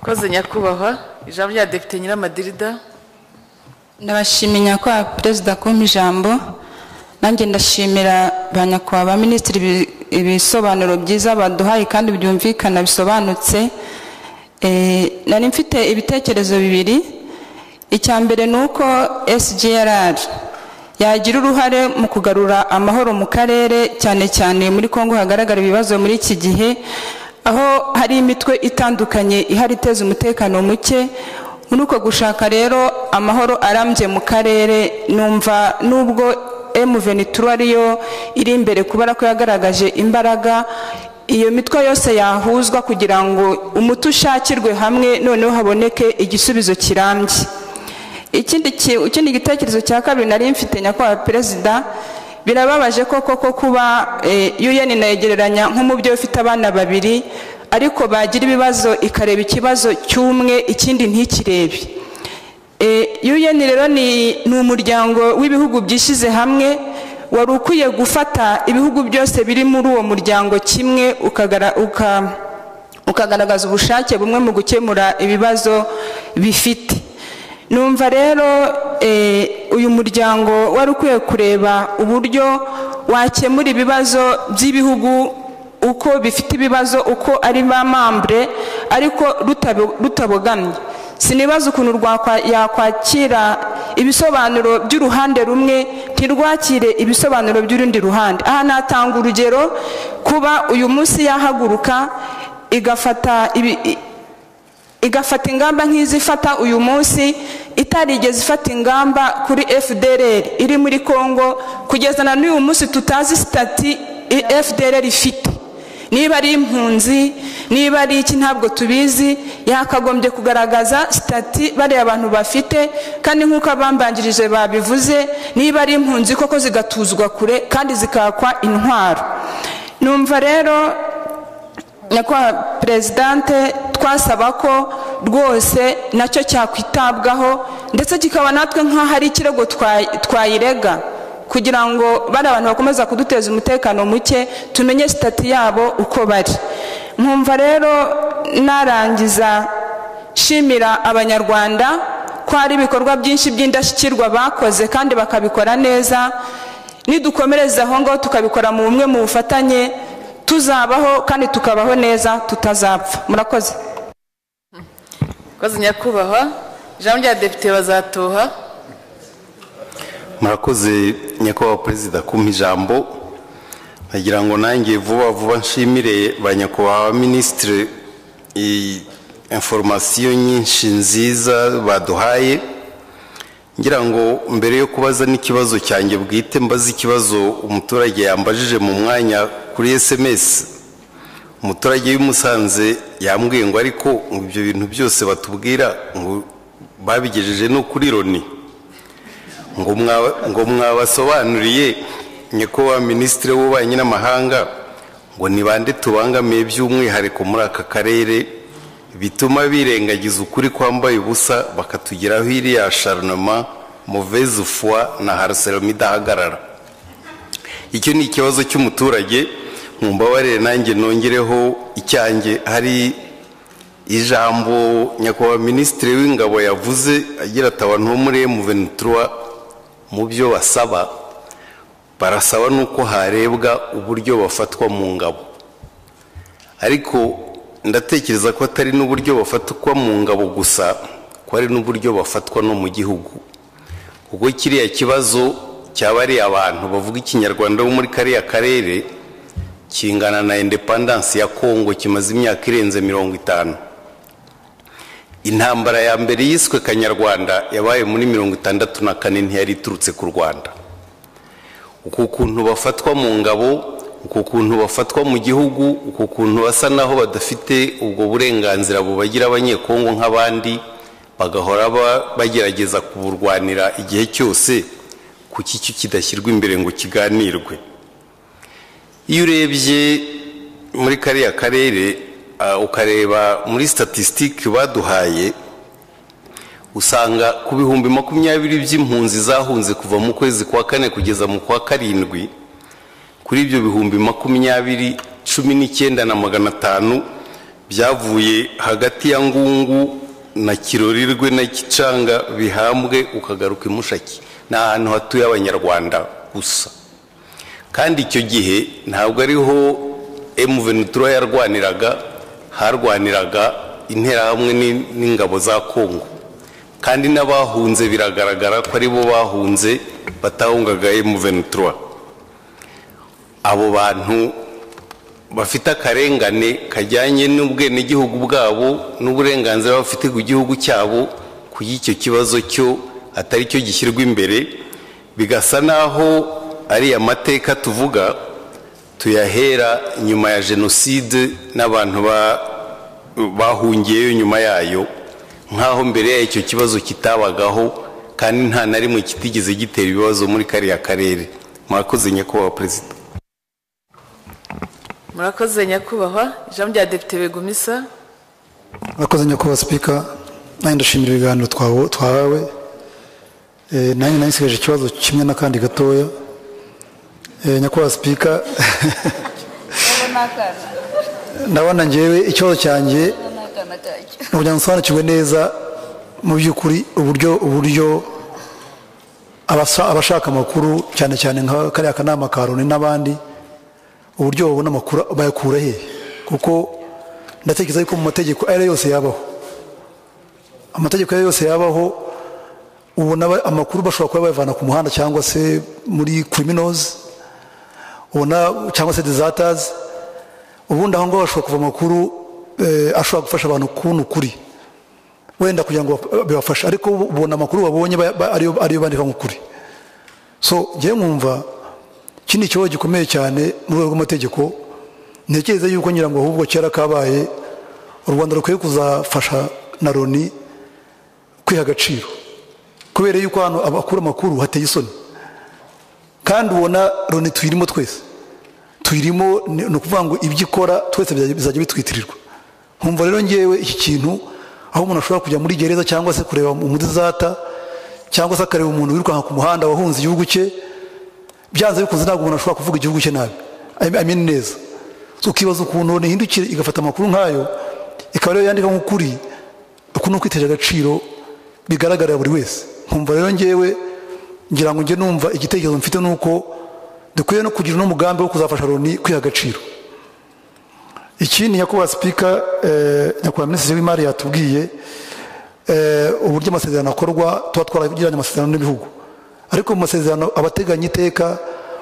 koze nyakubahwa ijambo rya depite Nyiramadirida. ndabashimiye nyakubahwa perezida kumpa ijambo. nanjye ndashimira ba nyakubahwa ba minisitiri ibisobanuro byiza baduhaye kandi byumvikana bisobanutse. nari mfite ibitekerezo bibiri. icya mbere ni uko SGR yagira uruhare mu kugarura amahoro mu karere, cyane cyane muri Kongo hagaragara ibibazo muri iki gihe, aho hari imitwe itandukanye ihari iteza umutekano muke. muri uko gushaka rero amahoro arambye mu karere, numva nubwo M23 ariyo iri imbere kubera ko yagaragaje imbaraga, iyo mitwe yose yahuzwa kugira ngo umuti ushakirwe hamwe, noneho haboneke igisubizo kirambye. ikindi gitekerezo cya kabiri nari mfite nyakubahwa perezida, birababaje koko kuba UN inayegereranya nk'umubyeyi ufite abana babiri, ariko bagira ibibazo ikareba ikibazo cy'umwe ikindi ntikirebe. UN rero ni umuryango w'ibihugu byishyize hamwe, wari ukwiye gufata ibihugu byose biri muri uwo muryango kimwe, ukagaragaza ubushake bumwe mu gukemura ibibazo bifite. numva rero uyu muryango wari ukwiye kureba uburyo wakemura ibibazo by'ibihugu uko bifite ibibazo, uko ari ba membre, ariko rutabogamye. sinibaza ukuntu yakwakira ibisobanuro by'uruhande rumwe ntirwakire ibisobanuro by'urundi ruhande. aha natanga urugero kuba uyu munsi yahaguruka igafata ingamba nk'izifata uyu munsi, itarigeze ifata ingamba kuri FDLR iri muri Kongo, kugeza na n'uyu munsi tutazi stati FDLR ifite, niba ari impunzi niba ari iki ntabwo tubizi. yakagombye kugaragaza stati bariya abantu bafite, kandi nk'uko abambanjirije babivuze, niba ari impunzi koko zigatuzwa kure kandi zikakwa intwaro. numva rero nyakubahwa perezidante twasaba ko rwose nacyo cyakwitabwaho, ndetse kikaba natwe nk'aho ari ikirego twayirega, kugira ngo bari abantu bakomeza kuduteza umutekano muke tumenye stati yabo uko bari. nkumva rero narangiza shimira abanyarwanda ko hari ibikorwa byinshi by'indashyikirwa bakoze kandi bakabikora neza. nidukomereza aho ngaho tukabikora mu bumwe mu bufatanye, tuzabaho kandi tukabaho neza, tutazapfa. murakoze. koze nyakubahwa ijambo rya depite Bazatoha. murakoze nyakubahwa perezida kumpa ijambo. nkagira ngo nanjye vuba nshimire ba nyakubahwa minisitiri informasiyo nyinshi nziza baduhaye. ngira ngo mbere yo kubaza n'ikibazo cyanjye bwite, mbaza ikibazo umuturage yambajije mu mwanya kuri SMS. umuturage w'Imusanze yambwiye ngo ariko ibyo bintu byose batubwira ngo babigejeje no kuri Loni, ngo mwabasobanuriye nyakubahwa minisitiri w'ububanyi n'amahanga ngo ni bande tubangamiye by'umwihariko muri aka karere bituma birengagiza ukuri kwambaye ubusa bakatugeraho iriya charnement mauvaise foi na harcèlement idahagarara. icyo ni ikibazo cy'umuturage. mumbabarire nanjye nongereho icyanjye. hari ijambo nyakubahwa minisitiri w'ingabo yavuze agira ati abantu bo muri M23 mu byo barasaba nuko harebwa uburyo bafatwa mu ngabo, ariko ndatekereza ko atari n'uburyo bafatwa mu ngabo gusa, ko ari n'uburyo bafatwa no mu gihugu. ubwo kiriya kibazo cyabari abantu bavuga ikinyarwanda bo muri kariya karere kingana na independence ya Kongo, kimaze imyaka irenze 50. intambara ya mbere yiswe Kanyarwanda yabaye muri 64 ntiyari iturutse ku Rwanda. uko kuntu bafatwa mu ngabo, uko kuntu bafatwa mu gihugu, uko kuntu basa naho badafite ubwo burenganzira bubagira abanyekongo nk'abandi, bagahora bagerageza kuburwanira igihe cyose, kuki cyo kidashyirwa imbere ngo kiganirwe. iyo urebye muri kariya karere ukareba muri statistique baduhaye, usanga ku bihumbi 20 by'impunzi zahunze kuva mu kwezi kwa 4 kugeza mu kwa 7, kuri ibyo bihumbi 20, 19,500 byavuye hagati ya Ngungu na Kirorirwe na Kicanga bihambwe ukagaruka imushaki ni ahantu hatuye abanyarwanda gusa kandi icyo gihe ntabwo ariho M23 yarwaniraga harwaniraga interahamwe n'ingabo za Kongo kandi n'abahunze biragaragara ko ari bo bahunze batahungaga M23 abo bantu bafite akarengane kajyanye n'ubwenegihugu bwabo n'uburenganzira bafite ku gihugu cyabo ku y'icyo kibazo cyo atari cyo gishyirwa imbere bigasa naho ari amateka tuvuga tuyahera nyuma ya jenoside n'abantu bahungiyeyo nyuma yayo nkaho mbere y'icyo kibazo kitabagaho kandi nta na rimwe kitigeze gitera ibibazo muri kariya karere. Murakoze nyakubahwa perezida. Murakoze nyakubahwa. Ijambo rya Depite Begumisa. Murakoze nyakubahwa Speaker. Nanjye ndashimira ibiganiro twahawe. Nanjye nasigaje ikibazo kimwe n'akandi gatoya. Nyakubahwa Speaker. Ndabona njyewe ikibazo cyanjye kugira ngo nsobanukirwe neza mu by'ukuri uburyo abashaka amakuru cyane cyane nka kariya kanama ka Loni n'abandi uburyo babona amakuru bayakura he kuko ndatekereza yuko mu mategeko ayo yose yabaho amategeko ayo yose yabaho ubona amakuru bashobora kuba bayavana ku muhanda cyangwa se muri criminals ubona cyangwa se deserters ubundi aho ngaho bashobora kuva amakuru ashobora gufasha abantu kubona ukuri wenda kugira ngo bibafashe ariko ubona amakuru babonye ariyo bandika nk'ukuri so ngiye nkumva ikindi kibazo gikomeye cyane mu rwego rw'amategeko ntekereza yuko ngira ngo ahubwo kera kabaye u Rwanda rukwiye kuzafasha na Loni kwiha agaciro kubera yuko hano abakura amakuru hateye isoni kandi ubona Loni tuyirimo twese tuyirimo ni ukuvuga ngo ibyo ikora twese bizajya bitwitirirwa nkumva rero ngewe iki kintu aho umuntu ashobora kujya muri gereza cyangwa se kureba umudizata cyangwa se akareba umuntu wirukanka ku muhanda wahunze igihugu cye byanze bikunze ntabwo umuntu ashobora kuvuga igihugu cye nabi amenya neza so ukibaza ukuntu nihindukire igafata amakuru nk'ayo ikaba rero yandika nk'ukuri uku ni ukwitesha agaciro bigaragarira buri wese nkumva rero ngewe ngira ngo njye numva igitekerezo mfite nuko dukwiye no kugira n'umugambi wo kuzafasha Loni kwiha agaciro ikindi nyakubahwa Speaker nyakubahwa Minisitiri w'Imari yatubwiye uburyo amasezerano akorwa tuba twaragiranye amasezerano n'ibihugu ariko mu masezerano abateganya iteka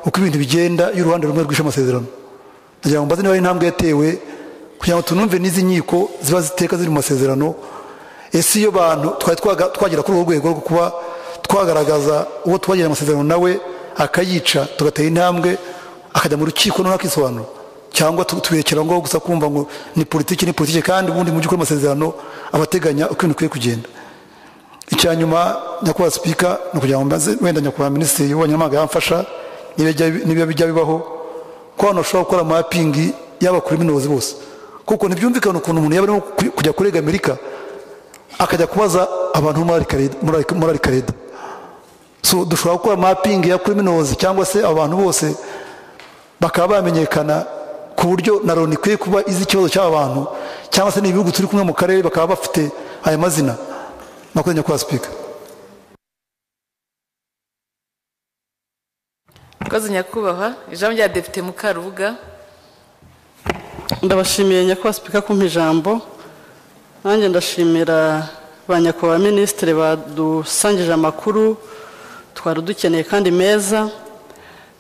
uko ibintu bigenda y'uruhande rumwe rwishe amasezerano nagira ngo mbaze niba ari intambwe yatewe kugira ngo tunumve n'izi nkiko ziba ziteka ziri mu masezerano ese iyo bantu twagera kuri urwo rwego rwo kuba twagaragaza uwo twagiranye amasezerano nawe akayica tugatera intambwe akajya mu rukiko noneho akisobanura cyangwa tubirekera ngo gusa kumva ngo ni politiki kandi ubundi mu by'ukuri amasezerano abateganya uko ibintu ukwiye kugenda icya nyuma nyakubahwa Speaker ni ukugira ngo mbaze wenda nyakubahwa Minisitiri y'Ububanyi yamfasha niba bijya bibaho ko hano bashobora gukora mapingi y'aba criminals bose kuko ntibyumvikana ukuntu umuntu yaba arimo kujya kurega Amerika akajya kubaza abantu muri Al-Qaeda so dushobora gukora mapingi ya criminals cyangwa se abantu bose bakaba bamenyekana ku buryo na Loni ikwiye kuba izi ikibazo cy'aba bantu cyangwa se n'ibihugu turi kumwe mu karere bakaba bafite aya mazina nakoze nyakubahwa Speaker. Murakoze nyakubahwa. Ijambo rya Depite Mukarubuga. Ndabashimiye nyakubahwa Speaker kumpa ijambo nanjye ndashimira ba nyakubahwa Minisitiri badusangije amakuru twari dukeneye kandi meza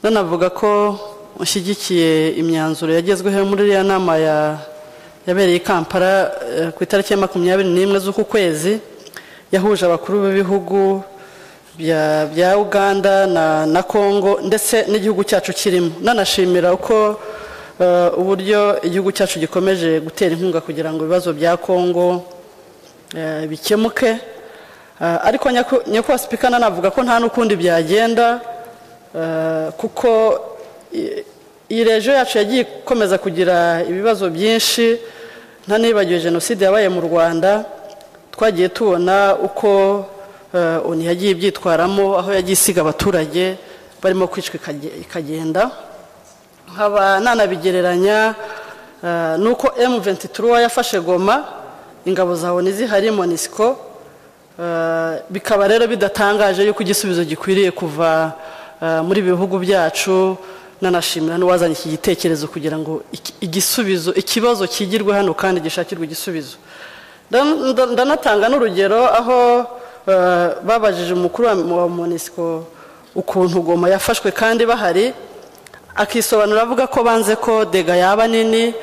nanavuga ko ushyigikiye imyanzuro yagezweho muri iriya nama yabereye i Kampala ku itariki ya 21 z'uku kwezi yahuje abakuru b'ibihugu bya Uganda na Congo ndetse n'igihugu cyacu kirimo nanashimira uko uburyo igihugu cyacu gikomeje gutera inkunga kugira ngo ibibazo bya Congo bikemuke ariko nyakubahwa Speaker nanavuga ko nta n'ukundi byagenda kuko iyi region yacu yagiye ikomeza kugira ibibazo byinshi nta nibagiwe jenoside yabaye mu Rwanda twagiye tubona uko oni yagiye ibyitwaramo aho yagiye isiga abaturage barimo kwicwa ikagenda nkaba nanabigereranya ni uko M23 yafashe Goma, ingabo za ONU zihari MONUSCO, bikaba rero bidatangaje yuko igisubizo gikwiriye kuva muri bihugu byacu. Nanashimira n'uwazanye iki gitekerezo kugira ngo ikibazo kigirwe hano kandi gishakirwe igisubizo. Ndanatanga n'urugero aho babajije umukuru wa MONUSCO ukuntu Goma yafashwe kandi bahari, akisobanura avuga ko banze ko dega yaba nini,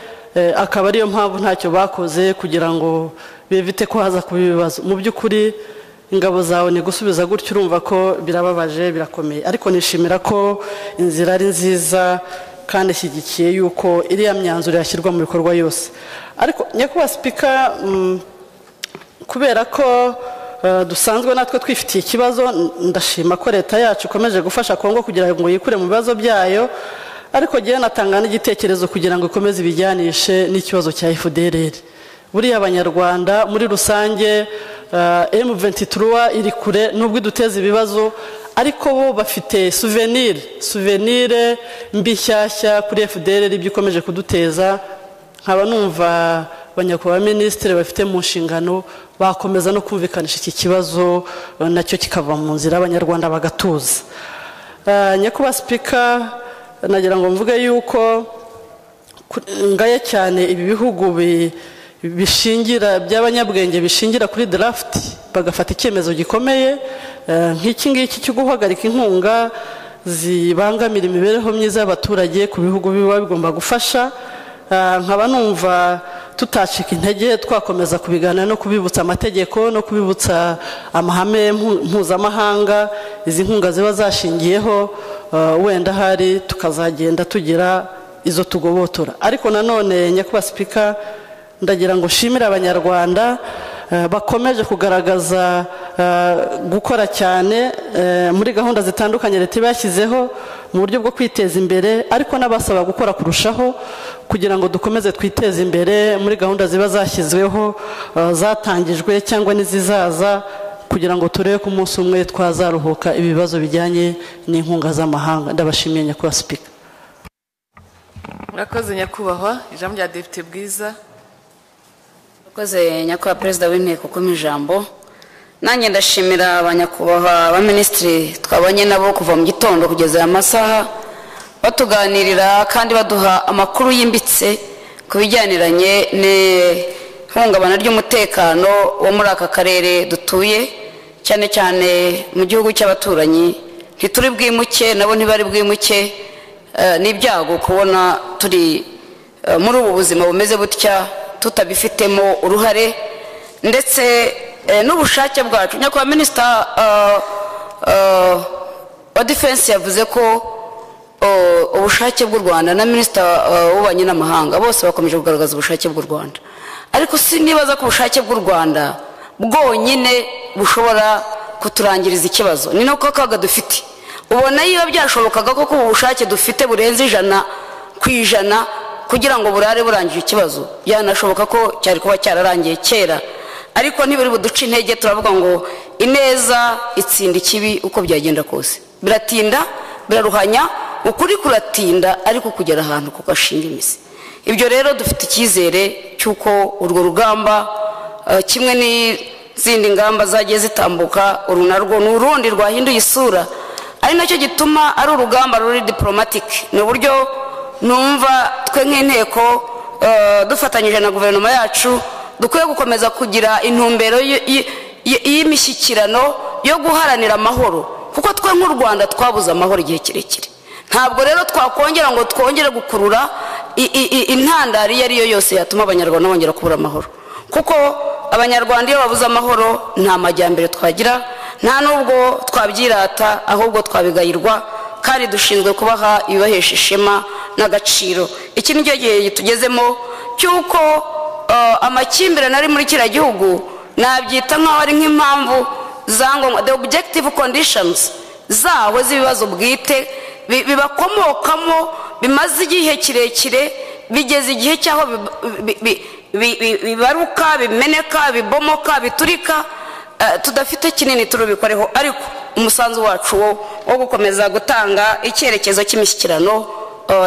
akaba ariyo mpamvu ntacyo bakoze kugira ngo bevite ko haza kuba ibibazo. Mu by'ukuri ingabo zawe ni gusubiza gutyo, urumva ko birababaje, birakomeye, ariko nishimira ko inzira ari nziza kandi ishyigikiye yuko iriya myanzuro yashyirwa mu bikorwa yose. Ariko nyakubahwa Spika, kubera ko dusanzwe natwe twifitiye ikibazo, ndashima ko leta yacu ikomeje gufasha Kongo kugira ngo yikure mu bibazo byayo, ariko gihe natanga n'igitekerezo kugira ngo ikomeze ibijyanishe n'ikibazo cya FDLR. Buriya abanyarwanda muri rusange, M23 iri kure nubwo iduteza ibibazo, ariko bo bafite souvenir mbi nshyashya kuri FDLR ibyo ikomeje kuduteza. Nkaba numva abanyakubahwa minisitiri bafite mu nshingano bakomeza no kumvikanisha iki kibazo nacyo kikava mu nzira, abanyarwanda bagatuza. Nyakubahwa Spika, nagira ngo mvuge yuko ngaye cyane ibi bihugu bishingira by'abanyabwenge bishingira kuri draft bagafata icyemezo gikomeye nk'iki ngiki cyo guhagarika inkunga zibangamira imibereho myiza y'abaturage ku bihugu biba bigomba gufasha. Nkaba numva tutacika intege, twakomeza kubiganira no kubibutsa amategeko no kubibutsa amahame mpuzamahanga izi nkunga ziba zashingiyeho, wenda hari tukazagenda tugira izo tugobotora. Ariko nanone nyakubahwa Spika, ndagira ngo nshimire abanyarwanda bakomeje kugaragaza gukora cyane muri gahunda zitandukanye leta ibashyizeho mu buryo bwo kwiteza imbere, ariko n'abasaba gukora kurushaho kugira ngo dukomeze twiteze imbere muri gahunda ziba zashyizweho, zatangijwe cyangwa n'izizaza, kugira ngo turebe ko umunsi umwe twazaruhuka ibibazo bijyanye n'inkunga z'amahanga. Ndabashimiye nyakubahwa Spika. Murakoze nyakubahwa. Ijambo rya Depite Bwiza. Murakoze nyakubahwa Perezida w'Inteko ku ijambo. Nanjye ndashimira abanyakubahwa abaminisitiri twabanye nabo kuva mu gitondo kugeza aya masaha, batuganirira kandi baduha amakuru yimbitse ku bijyaniranye n'ihungabana ry'umutekano wo muri aka karere dutuye, cyane cyane mu gihugu cy'abaturanyi. Ntituri bwimuke, nabo ntibari bwimuke, n'ibyago kubona turi muri ubu buzima bumeze butya tutabifitemo uruhare ndetse n'ubushake bwacu. Nyakubahwa Minisita wa Defense yavuze ko ubushake bw'u Rwanda na Minisita w'ububanyi n'amahanga bose bakomeje kugaragaza ubushake bw'u Rwanda, ariko sinibaza ko ubushake bw'u Rwanda bwonyine bushobora kuturangiriza ikibazo. Ni nako kaga dufite. Ubona iyo byashobokaga ko ubu bushake dufite burenze 100% kugira ngo burare burangije ikibazo, yanashoboka ko cyari kuba cyararangiye kera. Ariko ntibiri buduce intege, turavuga ngo ineza itsinda ikibi uko byagenda kose. Biratinda, biraruhanya, ukuri kuratinda, ariko kugera ahantu kugashinga imizi. Ibyo rero dufite icyizere cyuko urwo rugamba kimwe n'izindi ngamba zagiye zitambuka, uru narwo n'urundi rwahinduye isura, ari nacyo gituma ari urugamba ruri diplomatic. Ni uburyo numva twe nk'inteko dufatanyije na guverinoma yacu dukwiye gukomeza kugira intumbero y'imishyikirano yo guharanira amahoro, kuko twe nk'u Rwanda twabuze amahoro igihe kirekire. Ntabwo rero twakongera ngo twongere gukurura intandaro iyo ariyo yose yatuma abanyarwanda bongera kubura amahoro, kuko abanyarwanda iyo babuze amahoro nta majyambere twagira, nta nubwo twabyirata, ahubwo twabigayirwa, kandi dushinzwe kubaha ibibahesha ishema n'agaciro. Iki ni cyo gihe tugezemo cyuko amakimbirane ari muri kiriya gihugu nabyita nk'aho ari nk'impamvu zango the objective conditions zaho z'ibibazo bwite bibakomokamo bimaze igihe kirekire, bigeze igihe cyaho bibaruka, bimeneka, bibomoka, biturika, tudafite kinini turubikoreho. Ariko umusanzu wacu wo gukomeza gutanga icyerekezo cy'imishyikirano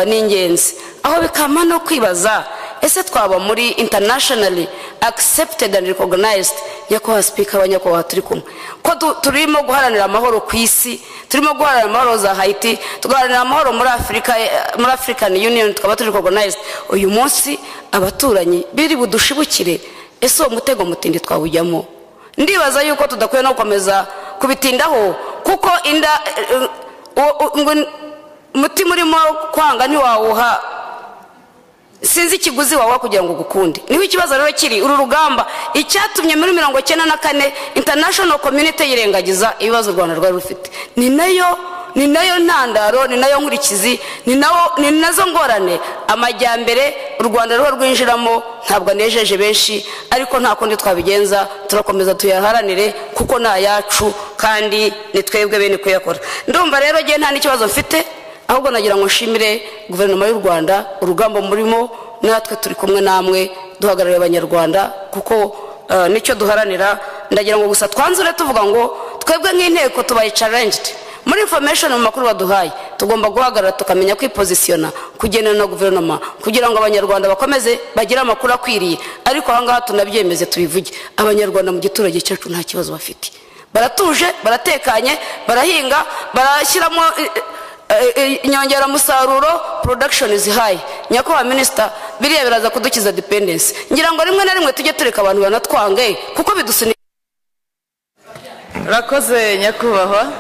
ni ingenzi, aho bikama no kwibaza ese twaba muri internationally accepted and recognized nyakubahwa speaker abanyakubahwa turi kumwe ko turimo guharanira amahoro ku isi, turimo guharanira amahoro za Haiti, tugaharanira amahoro muri Africa, muri African Union tukaba turi recognized. Uyu munsi abaturanyi biri budushibukire, ese uwo mutego mutindi twawujyamo? Ndibaza yuko tudakwiye no gukomeza kubitindaho, kuko inda muti murimo kwanga ntiwawuha sinzi ikiguzi wawa kugira ngo gukunde. Niho ikibazo rero kiri, uru rugamba icyatumye muri 1994 international community yirengagiza ibibazo u Rwanda rwari rufite. Ni nayo ntandaro, ni nayo nkurikizi, ni nazo ngorane amajyambere u Rwanda ruho rwinjiramo ntabwo anejeje benshi, ariko nta kundi twabigenza, turakomeza tuyaharanire kuko na yacu kandi ni twebwe bene kuyakora. Ndumva rero giye nta n'ikibazo mfite, ahubwo nagira ngo nshimire guverinoma y'u Rwanda urugamba murimo, natwe turi kumwe namwe duhagarariye abanyarwanda kuko nicyo duharanira. Ndagira ngo gusa twanzure tuvuga ngo twebwe nk'inteko tubaye challenged muri information mu makuru baduhaye, tugomba guhagarara tukamenya kwipositiona kugendana na guverinoma kugira ngo abanyarwanda bakomeze bagire amakuru akwiriye. Ariko ahangaha tunabyemeze tubivuge, abanyarwanda mu giturage cyacu nta kibazo bafite, baratuje, baratekanye, barahinga, barashyiramo inyongera musaruro, production is high. Nyakubahwa minister, biriya biraza kudukiza dependence. Ngira ngo rimwe na rimwe tujye tureka abantu banatwange kuko bidusunika. Rakoze nyakubahwa.